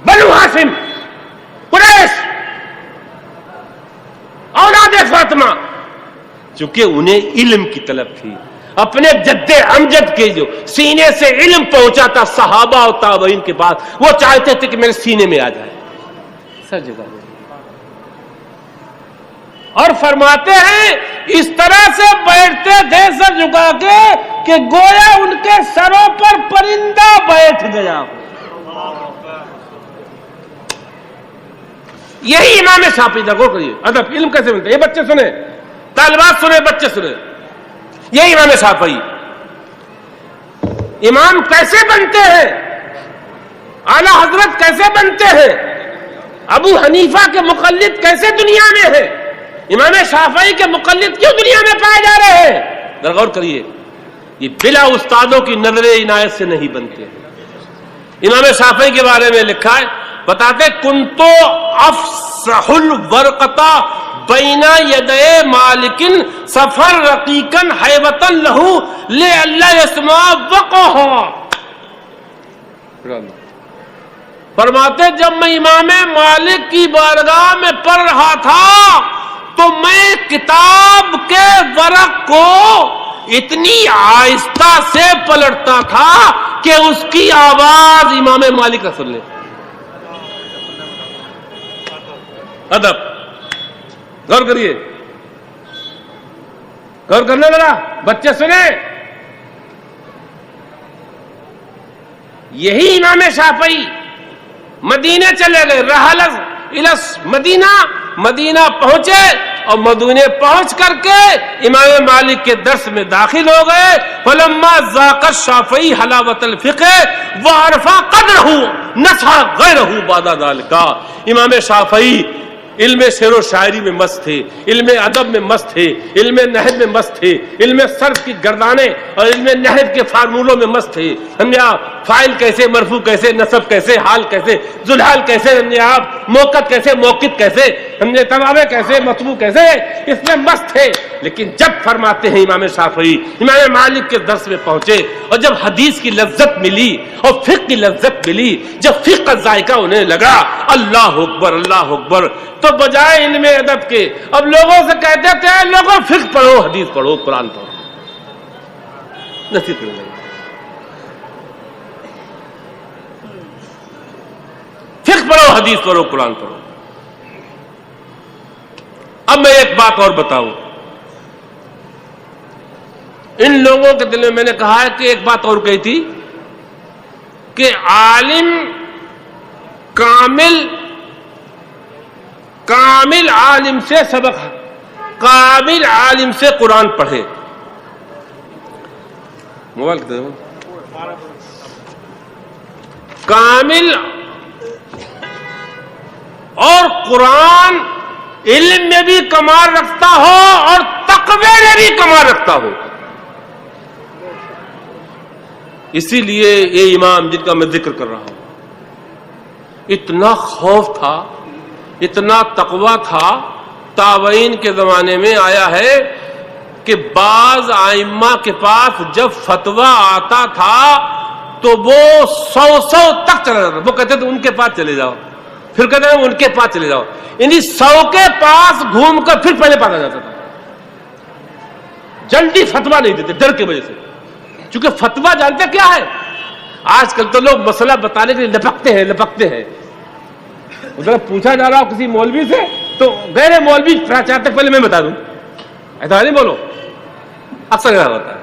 A: بنو ہاشم قریش اولاد فاطمہ، چونکہ انہیں علم کی طلب تھی، اپنے جد امجد کے جو سینے سے علم پہنچا تھا صحابہ اور تابعین کے پاس، وہ چاہتے تھے کہ میرے سینے میں آ جائے. سر جھکا دیں اور فرماتے ہیں اس طرح سے بیٹھتے تھے سر جھکا کے کہ گویا ان کے سروں پر پرندہ بیٹھ گیا. یہی امام شافعی کا غور کریے، ادب علم کیسے ملتا ہے. یہ بچے سنیں، طالبات سنیں، بچے سنیں. یہی امام شافعی امام کیسے بنتے ہیں، اعلی حضرت کیسے بنتے ہیں، ابو حنیفہ کے مقلد کیسے دنیا میں ہے، امام شافعی کے مقلد کیوں دنیا میں پائے جا رہے ہیں. غور کریے، یہ بلا استادوں کی نظر عنایت سے نہیں بنتے. امام شافعی کے بارے میں لکھا ہے، بتاتے کنتو افصح الورقتا بین یدے مالکن سفر رقیقن حیبتن لہو لے اللہ یسمع وقہا. فرماتے جب میں امام مالک کی بارگاہ میں پڑھ رہا تھا تو میں کتاب کے ورق کو اتنی آہستہ سے پلٹتا تھا کہ اس کی آواز امام مالک کا سن لے. ادب غور کریے، غور کرنے ذرا بچے سنیں. یہی امام شافعی مدینے چلے گئے، رحلت الس مدینہ پہنچے اور مدینے پہنچ کر کے امام مالک کے درس میں داخل ہو گئے. فلما ذاق الشافعی حلاوت الفقہ وعرف قدرہ نصح غیرہ بعد ذلک. امام شافعی علم شعر و شاعری میں مست تھے، علم ادب میں مست تھے، علم نحو میں مست تھے، علم صرف کی گردانے اور علم نحو کے فارمولوں میں مست تھے. سمجھے آپ، فاعل کیسے، مرفوع کیسے، نصب کیسے، حال کیسے، ذوالحال کیسے، سمجھے آپ، موقت کیسے، موقت کیسے، سمجھے تمامے کیسے، مطبوع کیسے، اس میں مست تھے. لیکن جب فرماتے ہیں امام شافعی امام مالک کے درس میں پہنچے اور جب حدیث کی لذت ملی اور فقہ کی لذت ملی، جب فقہ کا ذائقہ انہیں لگا، اللہ اکبر اللہ اکبر، تو بجائے علم ادب کے اب لوگوں سے کہتے تھے لوگوں فقہ پڑھو، حدیث پڑھو، قرآن پڑھو. نصیب کریں گے فقہ پڑھو، حدیث پڑھو، قرآن پڑھو. اب میں ایک بات اور بتاؤں، ان لوگوں کے دل میں نے کہا ہے کہ ایک بات اور کہی تھی کہ عالم کامل عالم سے سبق، کامل عالم سے قرآن پڑھے. موبائل کتنے کامل اور قرآن علم میں بھی کمال رکھتا ہو اور تقوی میں بھی کمال رکھتا ہو. اسی لیے یہ امام جن کا میں ذکر کر رہا ہوں، اتنا خوف تھا، اتنا تقوی تھا. تابعین کے زمانے میں آیا ہے کہ بعض ائمہ کے پاس جب فتویٰ آتا تھا تو وہ 100 تک چلا جاتا. وہ کہتے تھے ان کے پاس چلے جاؤ، پھر کہتے ہیں ان کے پاس چلے جاؤ، یعنی 100 کے پاس گھوم کر پھر پہلے پاس آ جاتا تھا. جلدی فتویٰ نہیں دیتے ڈر کی وجہ سے، چونکہ فتویٰ جانتے کیا ہے. آج کل تو لوگ مسئلہ بتانے کے لیے لپکتے ہیں. ادھر پوچھا جا رہا ہو کسی مولوی سے تو غیر مولوی چاہتے پہلے میں بتا دوں، ایسا نہیں بولو. اکثر ایسا ہوتا ہے،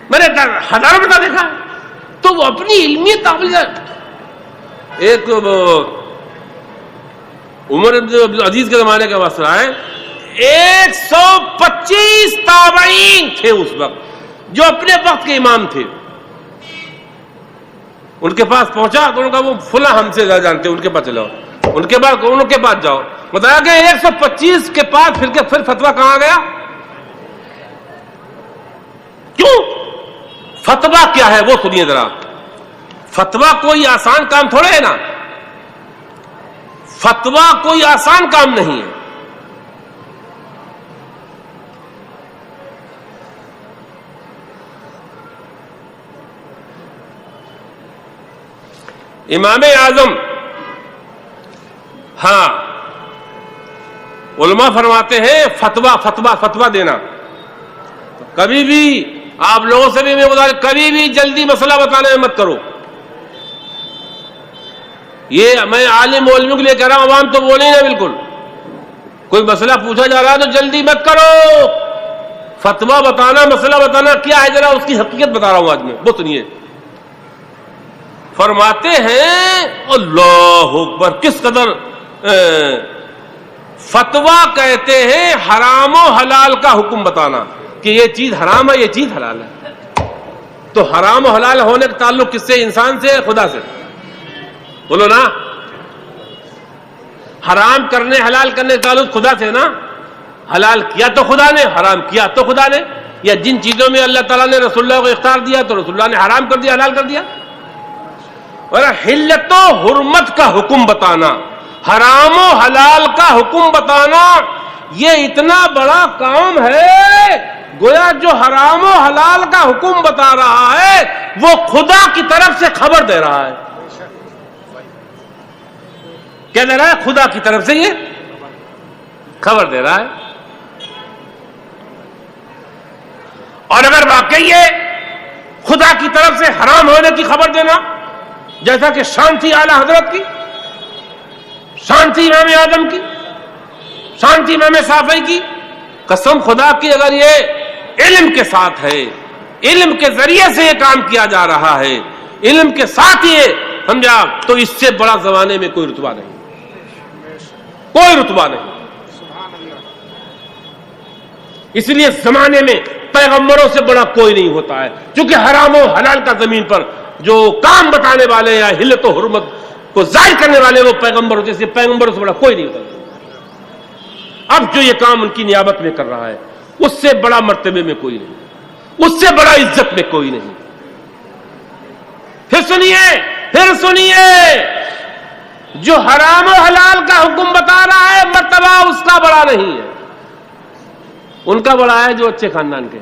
A: میں نے ہزاروں بتا دیکھا. تو وہ اپنی علمیت ایک عمر بن عبدالعزیز کے زمانے کا مسئلہ ہے، 125 تابعین تھے اس وقت جو اپنے وقت کے امام تھے. ان کے پاس پہنچا تو انہوں نے کہا وہ فلاں ہم سے زیادہ جانتے ہیں، ان کے پاس چلاؤ، ان کے پاس جاؤ. بتایا کہ 125 کے پاس پھر فتویٰ کہاں گیا؟ کیوں؟ فتویٰ کیا ہے وہ سنیے ذرا. فتویٰ کوئی آسان کام تھوڑے ہے نا، فتویٰ کوئی آسان کام نہیں ہے. امام اعظم، ہاں علماء فرماتے ہیں فتویٰ دینا. کبھی بھی آپ لوگوں سے بھی میں گزارش، کبھی بھی جلدی مسئلہ بتانے میں مت کرو. یہ میں عالم مولویوں کے لیے کہہ رہا ہوں، عوام تو بولے نا بالکل. کوئی مسئلہ پوچھا جا رہا ہے تو جلدی مت کرو. فتویٰ بتانا، مسئلہ بتانا کیا ہے، ذرا اس کی حقیقت بتا رہا ہوں آج میں، وہ سنیے. فرماتے ہیں اللہ اکبر، کس قدر فتویٰ کہتے ہیں حرام و حلال کا حکم بتانا کہ یہ چیز حرام ہے، یہ چیز حلال ہے. تو حرام و حلال ہونے کا تعلق کس سے؟ انسان سے، خدا سے. بولو نا. حرام کرنے حلال کرنے کا تعلق خدا سے نا. حلال کیا تو خدا نے، حرام کیا تو خدا نے. یا جن چیزوں میں اللہ تعالیٰ نے رسول اللہ کو اختیار دیا تو رسول اللہ نے حرام کر دیا، حلال کر دیا. اور حلت و حرمت کا حکم بتانا، حرام و حلال کا حکم بتانا، یہ اتنا بڑا کام ہے. گویا جو حرام و حلال کا حکم بتا رہا ہے وہ خدا کی طرف سے خبر دے رہا ہے. کیا دے رہا ہے؟ خدا کی طرف سے یہ خبر دے رہا ہے. اور اگر واقعی یہ خدا کی طرف سے حرام ہونے کی خبر دینا، جیسا کہ شان تھی اعلی حضرت کی، شان تھی امام اعظم کی، شان تھی امام شافعی کی، قسم خدا کی اگر یہ علم کے ساتھ ہے، علم کے ذریعے سے یہ کام کیا جا رہا ہے، علم کے ساتھ یہ سمجھا، تو اس سے بڑا زمانے میں کوئی رتبہ نہیں، کوئی رتبہ نہیں. اس لیے زمانے میں پیغمبروں سے بڑا کوئی نہیں ہوتا ہے، کیونکہ حرام و حلال کا زمین پر جو کام بتانے والے یا حلت و حرمت کو ظاہر کرنے والے وہ پیغمبر ہوتے ہیں. پیغمبروں سے بڑا کوئی نہیں ہوتا. اب جو یہ کام ان کی نیابت میں کر رہا ہے اس سے بڑا مرتبے میں کوئی نہیں، اس سے بڑا عزت میں کوئی نہیں. پھر سنیے جو حرام و حلال کا حکم بتا رہا ہے مرتبہ اس کا بڑا نہیں ہے، ان کا بڑا ہے جو اچھے خاندان کے.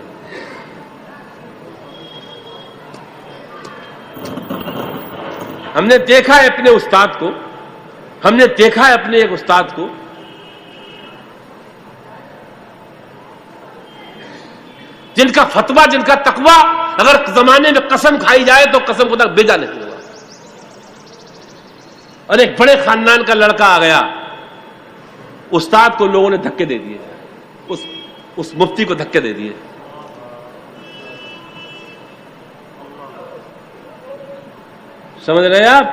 A: ہم نے دیکھا ہے اپنے استاد کو، ہم نے دیکھا ہے اپنے ایک استاد کو جن کا فتویٰ، جن کا تقویٰ اگر زمانے میں قسم کھائی جائے تو قسم خدا بیجا نہیں ہوا. اور ایک بڑے خاندان کا لڑکا آ گیا، استاد کو لوگوں نے دھکے دے دیے، اس مفتی کو دھکے دے دیے. سمجھ رہے ہیں آپ؟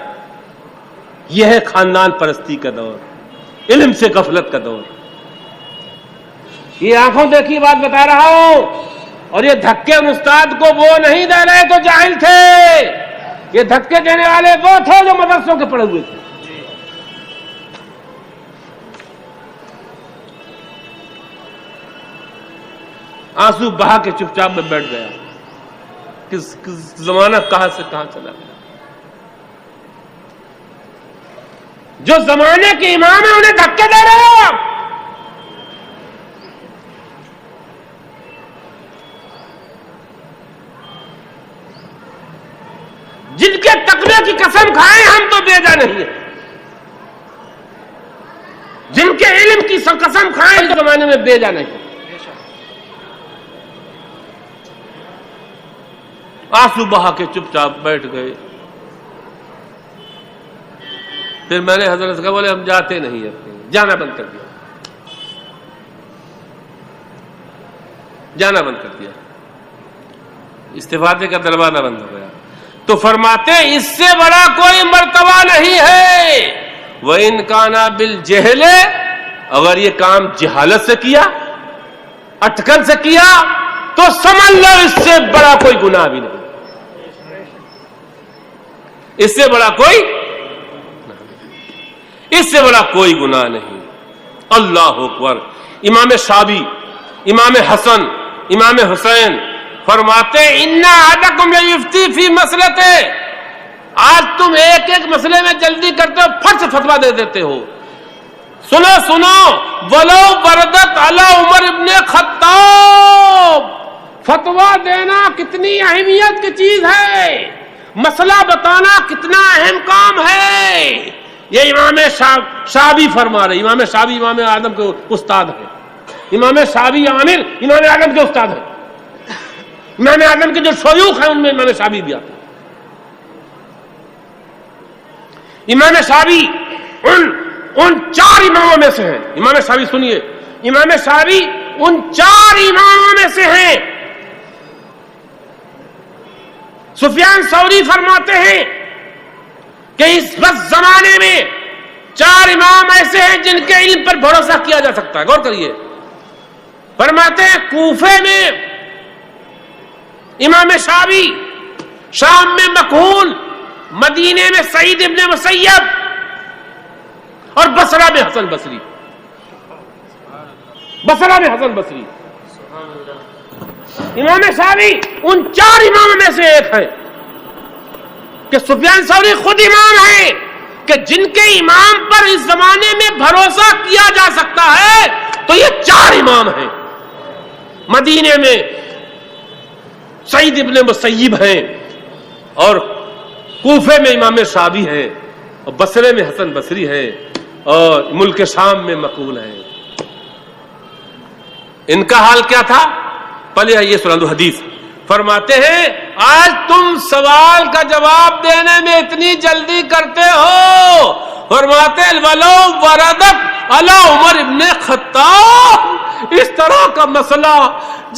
A: یہ ہے خاندان پرستی کا دور، علم سے غفلت کا دور. یہ آنکھوں دیکھی بات بتا رہا ہوں. اور یہ دھکے ان استاد کو وہ نہیں دے رہے تو جاہل تھے، یہ دھکے دینے والے وہ تھے جو مدرسوں کے پڑھے ہوئے تھے. آنسو بہا کے چپ چاپ میں بیٹھ گیا. کس زمانہ کہاں سے کہاں چلا گیا. جو زمانے کے امام ہیں انہیں دھکے دے رہے ہو آپ. جن کے تقوی کی قسم کھائیں ہم تو بیجا نہیں ہے، جن کے علم کی قسم کھائیں اس زمانے میں بیجا نہیں. آنسو بہا کے چپ چاپ بیٹھ گئے. پھر میں نے حضرت کا بولے ہم جاتے نہیں، جانا بند کر دیا، جانا بند کر دیا، استفادے کا دروازہ بند ہو گیا. تو فرماتے اس سے بڑا کوئی مرتبہ نہیں ہے. وَإِنْ كَانَ بِالْجَهْلِ، اگر یہ کام جہالت سے کیا، اٹکن سے کیا، تو سمجھ لو اس سے بڑا کوئی گناہ بھی نہیں، اس سے بڑا کوئی گناہ نہیں. اللہ اکبر. امام شعبی، امام حسن، امام حسین فرماتے ان احدکم یفتی فی مسئلہ، آج تم ایک ایک مسئلے میں جلدی کرتے ہو، پھٹ سے فتویٰ دے دیتے ہو. سنو سنو، ولو بردت علی عمر ابن خطاب، فتویٰ دینا کتنی اہمیت کی چیز ہے، مسئلہ بتانا کتنا اہم کام ہے. یہ امام شعبی فرما رہے. امام شعبی امام اعظم کے استاد ہیں. امام شعبی عامر امام اعظم کے استاد ہیں. امام اعظم کے جو شیوخ ہیں ان میں امام شعبی بھی آتے ہیں. امام شعبی ان چار اماموں میں سے ہیں. امام شعبی سنیے، امام شعبی ان چار اماموں میں سے ہیں. سفیان ثوری فرماتے ہیں کہ اس وقت زمانے میں چار امام ایسے ہیں جن کے علم پر بھروسہ کیا جا سکتا ہے. غور کریے. فرماتے ہیں کوفے میں امام شعبی، شام میں مکحول، مدینے میں سعید ابن مسیب اور بصرہ میں حسن بصری. بصرہ میں حسن بصری. امام شعبی ان چار اماموں میں سے ایک ہے کہ سفیان ثوری خود امام ہیں کہ جن کے امام پر اس زمانے میں بھروسہ کیا جا سکتا ہے تو یہ چار امام ہیں. مدینے میں سعید ابن مسیب ہیں اور کوفے میں امام شعبی ہیں اور بصرے میں حسن بصری ہیں اور ملک شام میں مقبول ہیں. ان کا حال کیا تھا؟ پہلے یہ سنا دو حدیث. فرماتے ہیں آج تم سوال کا جواب دینے میں اتنی جلدی کرتے ہو. فرماتے ہیں ولو وردت علی عمر ابن خطاب. اس طرح کا مسئلہ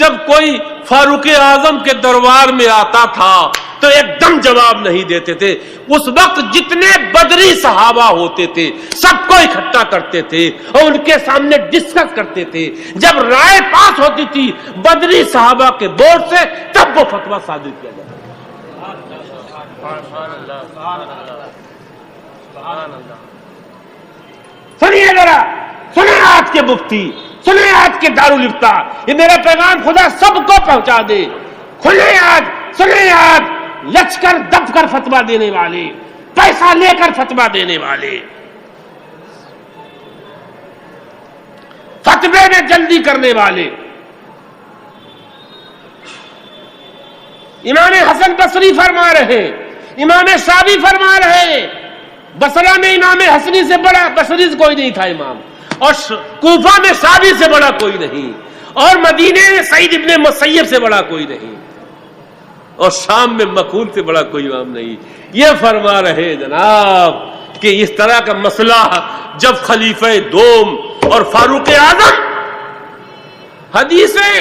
A: جب کوئی فاروق اعظم کے دربار میں آتا تھا تو ایک دم جواب نہیں دیتے تھے. اس وقت جتنے بدری صحابہ ہوتے تھے سب کو اکٹھا کرتے تھے اور ان کے سامنے ڈسکس کرتے تھے. جب رائے پاس ہوتی تھی بدری صحابہ کے بورڈ سے تب وہ فتویٰ صادر کیا جاتا تھا. سنیے ذرا، سنیں آج کے مفتی، سنیں آج کے دارالافتاء. یہ میرا پیغام خدا سب کو پہنچا دے. کھلیں آج، سنیں آج لچ کر دب کر فتویٰ دینے والے، پیسہ لے کر فتویٰ دینے والے، فتوے میں جلدی کرنے والے. امام حسن بصری فرما رہے، امام شعبی فرما رہے. بصرہ میں امام حسنی سے بڑا بصری سے کوئی نہیں تھا امام، اور کوفہ میں شعبی سے بڑا کوئی نہیں، اور مدینے میں سعید ابن مسیب سے بڑا کوئی نہیں، اور شام میں مقبول سے بڑا کوئی امام نہیں. یہ فرما رہے جناب کہ اس طرح کا مسئلہ جب خلیفہ دوم اور فاروق اعظم، حدیثیں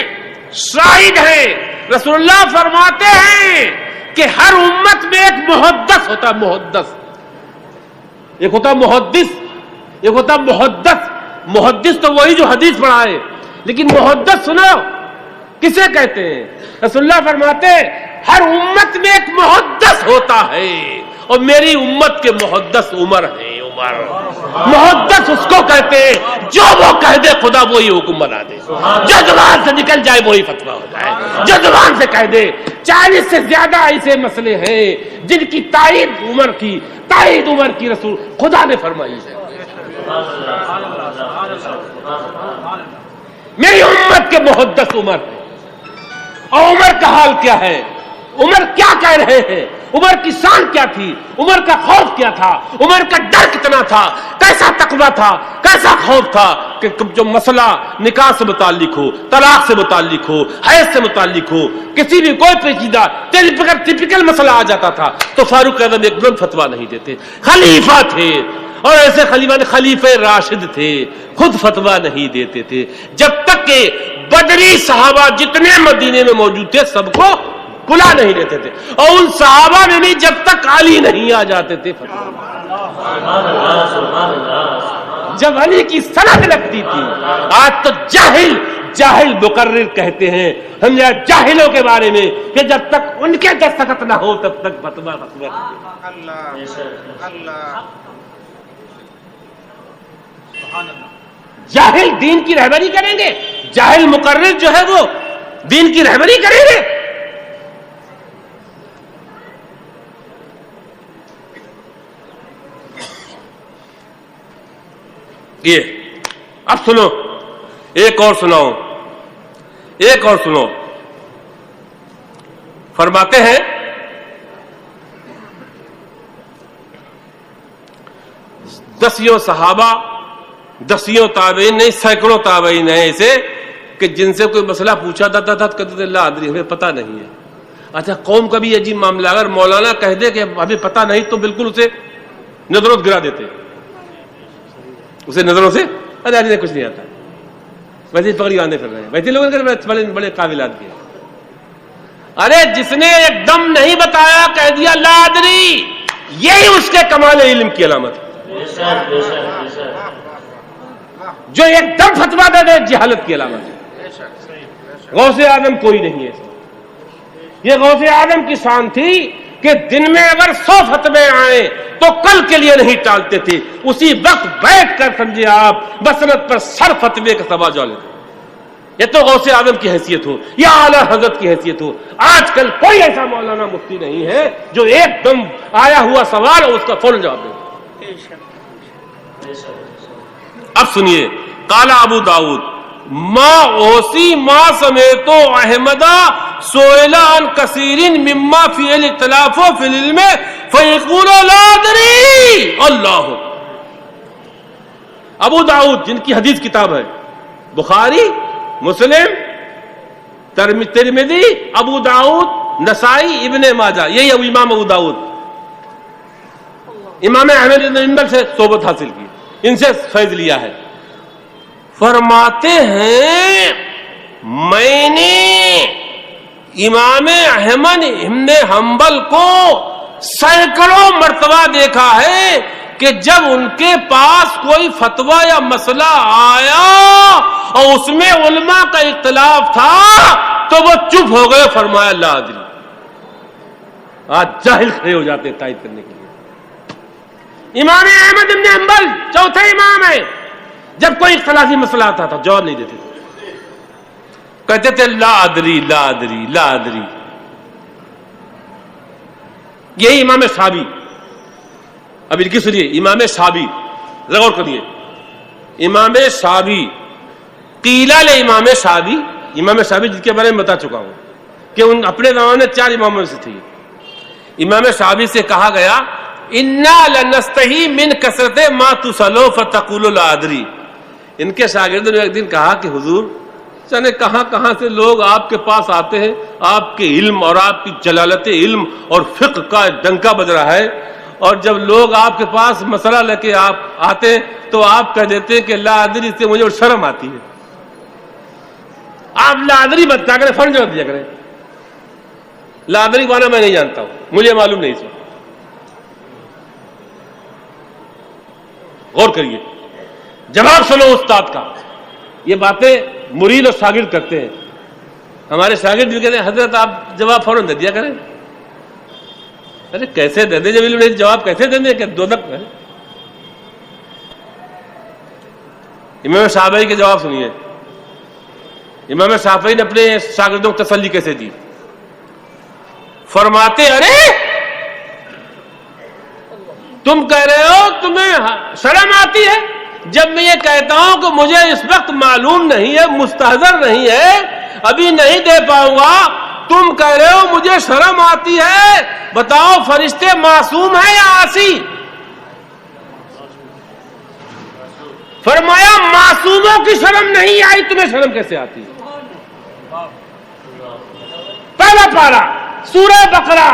A: شاہد ہیں، رسول اللہ فرماتے ہیں کہ ہر امت میں ایک محدث ہوتا. محدث ایک ہوتا محدث، ایک ہوتا محدث. محدث تو وہی جو حدیث پڑھائے، لیکن محدث سنو کسے کہتے ہیں؟ رسول اللہ فرماتے ہیں ہر امت میں ایک محدث ہوتا ہے اور میری امت کے محدث عمر ہیں. عمر محدث اس کو کہتے ہیں جو وہ کہہ دے خدا وہی حکم بنا دے، جو زبان سے نکل جائے وہی فتویٰ ہو جائے، جو زبان سے کہہ دے. 40 سے زیادہ ایسے مسئلے ہیں جن کی تائید عمر کی رسول خدا نے فرمائی ہے. میری امت کے محدث عمر ہے. اور عمر کا حال کیا ہے؟ عمر کیا کہہ رہے ہیں؟ عمر کی شان کیا تھی؟ عمر کا خوف کیا تھا؟ عمر کا ڈر کتنا تھا؟ کیسا تقویٰ تھا؟ کیسا خوف تھا کہ جو مسئلہ نکاح سے متعلق ہو، طلاق سے متعلق ہو، حیض سے متعلق ہو، کسی بھی کوئی پیچیدہ ٹیپیکل مسئلہ آ جاتا تھا تو فاروق اعظم ایک دم فتویٰ نہیں دیتے. خلیفہ تھے اور ایسے خلیفہ راشد تھے، خود فتویٰ نہیں دیتے تھے جب تک کہ بدری صحابہ جتنے مدینے میں موجود تھے سب کو بلا نہیں دیتے تھے، اور ان صحابہ میں بھی جب تک علی نہیں آ جاتے تھے جب علی کی سند لگتی تھی. آج تو جاہل مقرر کہتے ہیں ہم جاہلوں کے بارے میں کہ جب تک ان کے دستخط نہ ہو تب تک فتویٰ. جاہل دین کی رہبری کریں گے؟ جاہل مقرر جو ہے وہ دین کی رہبری کریں گے؟ یہ اب سنو، ایک اور سناؤ، ایک اور سنو. فرماتے ہیں دسیوں صحابہ، دسیوں تابعین نہیں، سینکڑوں تابعین ہیں ایسے کہ جن سے کوئی مسئلہ پوچھا جاتا تھا کہتے تھے لا ادری، ہمیں پتہ نہیں ہے. اچھا قوم کا بھی عجیب معاملہ، اگر مولانا کہہ دے کہ ہمیں پتہ نہیں تو بالکل اسے نظروں سے گرا دیتے، اسے نظروں سے ارے ارے کچھ نہیں آتا، ویسے ہی پگڑی باندھے پھر رہے ہیں، ویسے لوگوں کے بڑے بڑے قابلات کے. ارے جس نے ایک دم نہیں بتایا کہہ دیا لا ادری، یہی اس کے کمال علم کی علامت ہے. جو ایک دم فتوا دے دے جہالت کی علامت ہے. غوث اعظم کوئی نہیں ہے. یہ غوث اعظم کی شان تھی کہ دن میں اگر 100 فتوے آئیں تو کل کے لیے نہیں ٹالتے تھے، اسی وقت بیٹھ کر سمجھے آپ مسند پر سر فتوے کا سبا جا لیتے. یہ تو غوث اعظم کی حیثیت ہو یا اعلی حضرت کی حیثیت ہو. آج کل کوئی ایسا مولانا مفتی نہیں ہے جو ایک دم آیا ہوا سوال اور اس کا فوراً جواب دے. اب سنیے، قال ابو داؤد ما اوسی ما سمیتو احمدہ سئل عن کثیر مما فی الاختلاف فی العلم فیقول لا ادری. اللہ، ابو داؤد جن کی حدیث کتاب ہے، بخاری، مسلم، ترمذی، ابو داؤد، نسائی، ابن ماجہ، یہی امام ابو داؤد. امام احمد بن حنبل سے صحبت حاصل کی، ان سے فیض لیا ہے. فرماتے ہیں میں نے امام احمد بن حنبل کو سینکڑوں مرتبہ دیکھا ہے کہ جب ان کے پاس کوئی فتویٰ یا مسئلہ آیا اور اس میں علماء کا اختلاف تھا تو وہ چپ ہو گئے، فرمایا لا ادری. آج جاہل کھڑے ہو جاتے ہیں تائید کرنے کے لیے. امام احمد بن حنبل چوتھے امام ہے، جب کوئی اختلافی مسئلہ آتا تھا جواب نہیں دیتے تھے، کہتے تھے لا ادری لا ادری لا ادری. یہی امام شابی، اب ان کی سنیے، امام شابی غور کریے، امام شابی قیلہ لے امام شابی، امام شابی جن کے بارے میں بتا چکا ہوں کہ ان اپنے زمانے 4 اماموں سے تھے. امام شابی سے کہا گیا انا لنستحی من کثرت ما تسلو فتقول لا ادری. ان کے شاگردوں نے ایک دن کہا کہ حضور جانے کہاں کہاں سے لوگ آپ کے پاس آتے ہیں، آپ کے علم اور آپ کی جلالت علم اور فقہ کا ڈنکا بج رہا ہے، اور جب لوگ آپ کے پاس مسئلہ لے کے آپ آتے ہیں تو آپ کہہ دیتے ہیں کہ لا ادری سے مجھے شرم آتی ہے. آپ لا ادری بتا کریں، فوراً جواب دیا کریں لا ادری مانا میں نہیں جانتا ہوں، مجھے معلوم نہیں سو. غور کریے، جواب سنو استاد کا. یہ باتیں مرید اور شاگرد کرتے ہیں. ہمارے شاگرد بھی کہتے ہیں حضرت آپ جواب فوراً دے دیا کریں. ارے کیسے دے دیں جب علم نہیں، جواب کیسے دیں کہ دو دک ہے. امام شافعی کے جواب سنیے. امام شافعی نے اپنے شاگردوں کو تسلی کیسے دی؟ فرماتے ارے تم کہہ رہے ہو تمہیں شرم آتی ہے جب میں یہ کہتا ہوں کہ مجھے اس وقت معلوم نہیں ہے، مستحضر نہیں ہے، ابھی نہیں دے پاؤں گا. تم کہہ رہے ہو مجھے شرم آتی ہے. بتاؤ فرشتے معصوم ہیں یا عاصی؟ فرمایا معصوموں کی شرم نہیں آئی، تمہیں شرم کیسے آتی؟ پہلا پارہ سورہ بقرہ،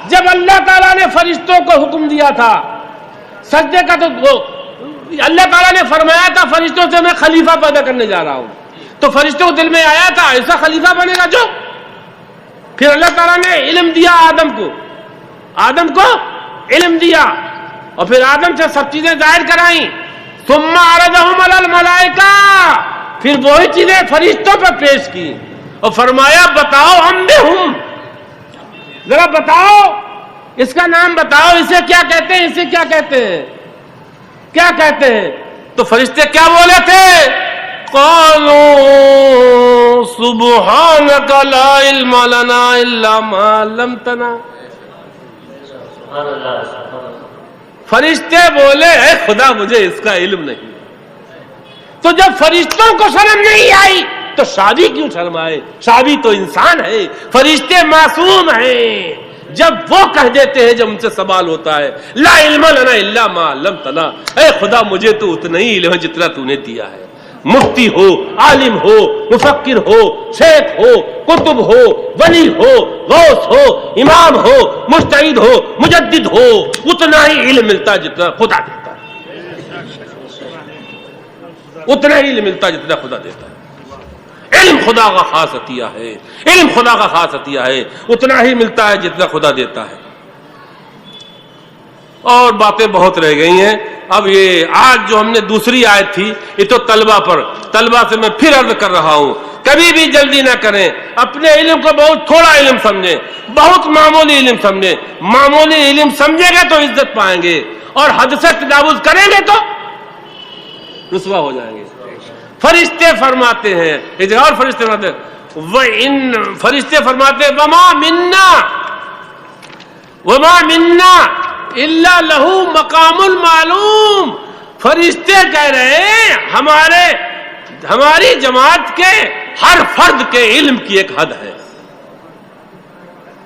A: جب اللہ تعالیٰ نے فرشتوں کو حکم دیا تھا سجدے کا، تو اللہ تعالیٰ نے فرمایا تھا فرشتوں سے میں خلیفہ پیدا کرنے جا رہا ہوں، تو فرشتوں کو دل میں آیا تھا ایسا خلیفہ بنے گا جو. پھر اللہ تعالیٰ نے علم دیا آدم کو علم دیا، اور پھر آدم سے سب چیزیں ظاہر کرائیں. ثم عرضهم علی الملائکہ، پھر وہی چیزیں فرشتوں پر پیش کی اور فرمایا بتاؤ ہم بھی ہوں، ذرا بتاؤ اس کا نام بتاؤ، اسے کیا کہتے ہیں، اسے کیا کہتے ہیں، کیا کہتے ہیں. تو فرشتے کیا بولے تھے؟ قالوا سبحانک لا علم لنا الا ما علمتنا. فرشتے بولے اے خدا مجھے اس کا علم نہیں. تو جب فرشتوں کو شرم نہیں آئی تو شادی کیوں شرم آئے؟ شادی تو انسان ہے، فرشتے معصوم ہیں. جب وہ کہہ دیتے ہیں، جب ان سے سوال ہوتا ہے لا علم لنا الا ما علمتنا، اے خدا مجھے تو اتنا ہی علم ہے جتنا تو نے دیا ہے. مفتی ہو، عالم ہو، مفکر ہو، شیخ ہو، کتب ہو، ولی ہو، غوث ہو، امام ہو، مجتہد ہو، مجدد ہو، اتنا ہی علم ملتا ہے جتنا خدا دیتا ہے. اتنا ہی علم ملتا ہے جتنا خدا دیتا ہے. علم خدا کا خاص عطیہ ہے، علم خدا کا خاص عطیہ ہے، اتنا ہی ملتا ہے جتنا خدا دیتا ہے. اور باتیں بہت رہ گئی ہیں. اب یہ آج جو ہم نے دوسری آیت تھی یہ تو طلبہ پر، طلبہ سے میں پھر عرض کر رہا ہوں کبھی بھی جلدی نہ کریں، اپنے علم کو بہت تھوڑا علم سمجھیں، بہت معمولی علم سمجھیں. معمولی علم سمجھیں گے تو عزت پائیں گے، اور حد سے تجاوز کریں گے تو رسوا ہو جائیں گے. فرشتے فرماتے ہیں، ایک جگہ اور فرشتے فرماتے ہیں فرشتے فرماتے ہیں وما منا الا لہ مقام المعلوم. فرشتے کہہ رہے ہیں ہماری جماعت کے ہر فرد کے علم کی ایک حد ہے،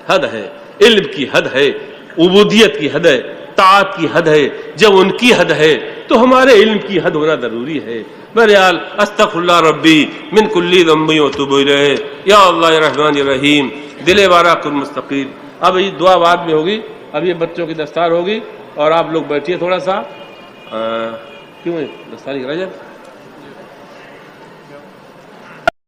A: حد ہے، علم کی حد ہے، عبودیت کی حد ہے، طاعت کی حد ہے. جب ان کی حد ہے تو ہمارے علم کی حد ہونا ضروری ہے. بہرحال استغفر اللہ ربی من کل ذنب واتوب الیہ. یا اللہ یا رحمان یا رحیم دل بارہ کن مستقیم. اب یہ دعا بعد میں ہوگی، اب یہ بچوں کی دستار ہوگی اور آپ لوگ بیٹھیے تھوڑا سا. کیوں دستاری کرا جائے؟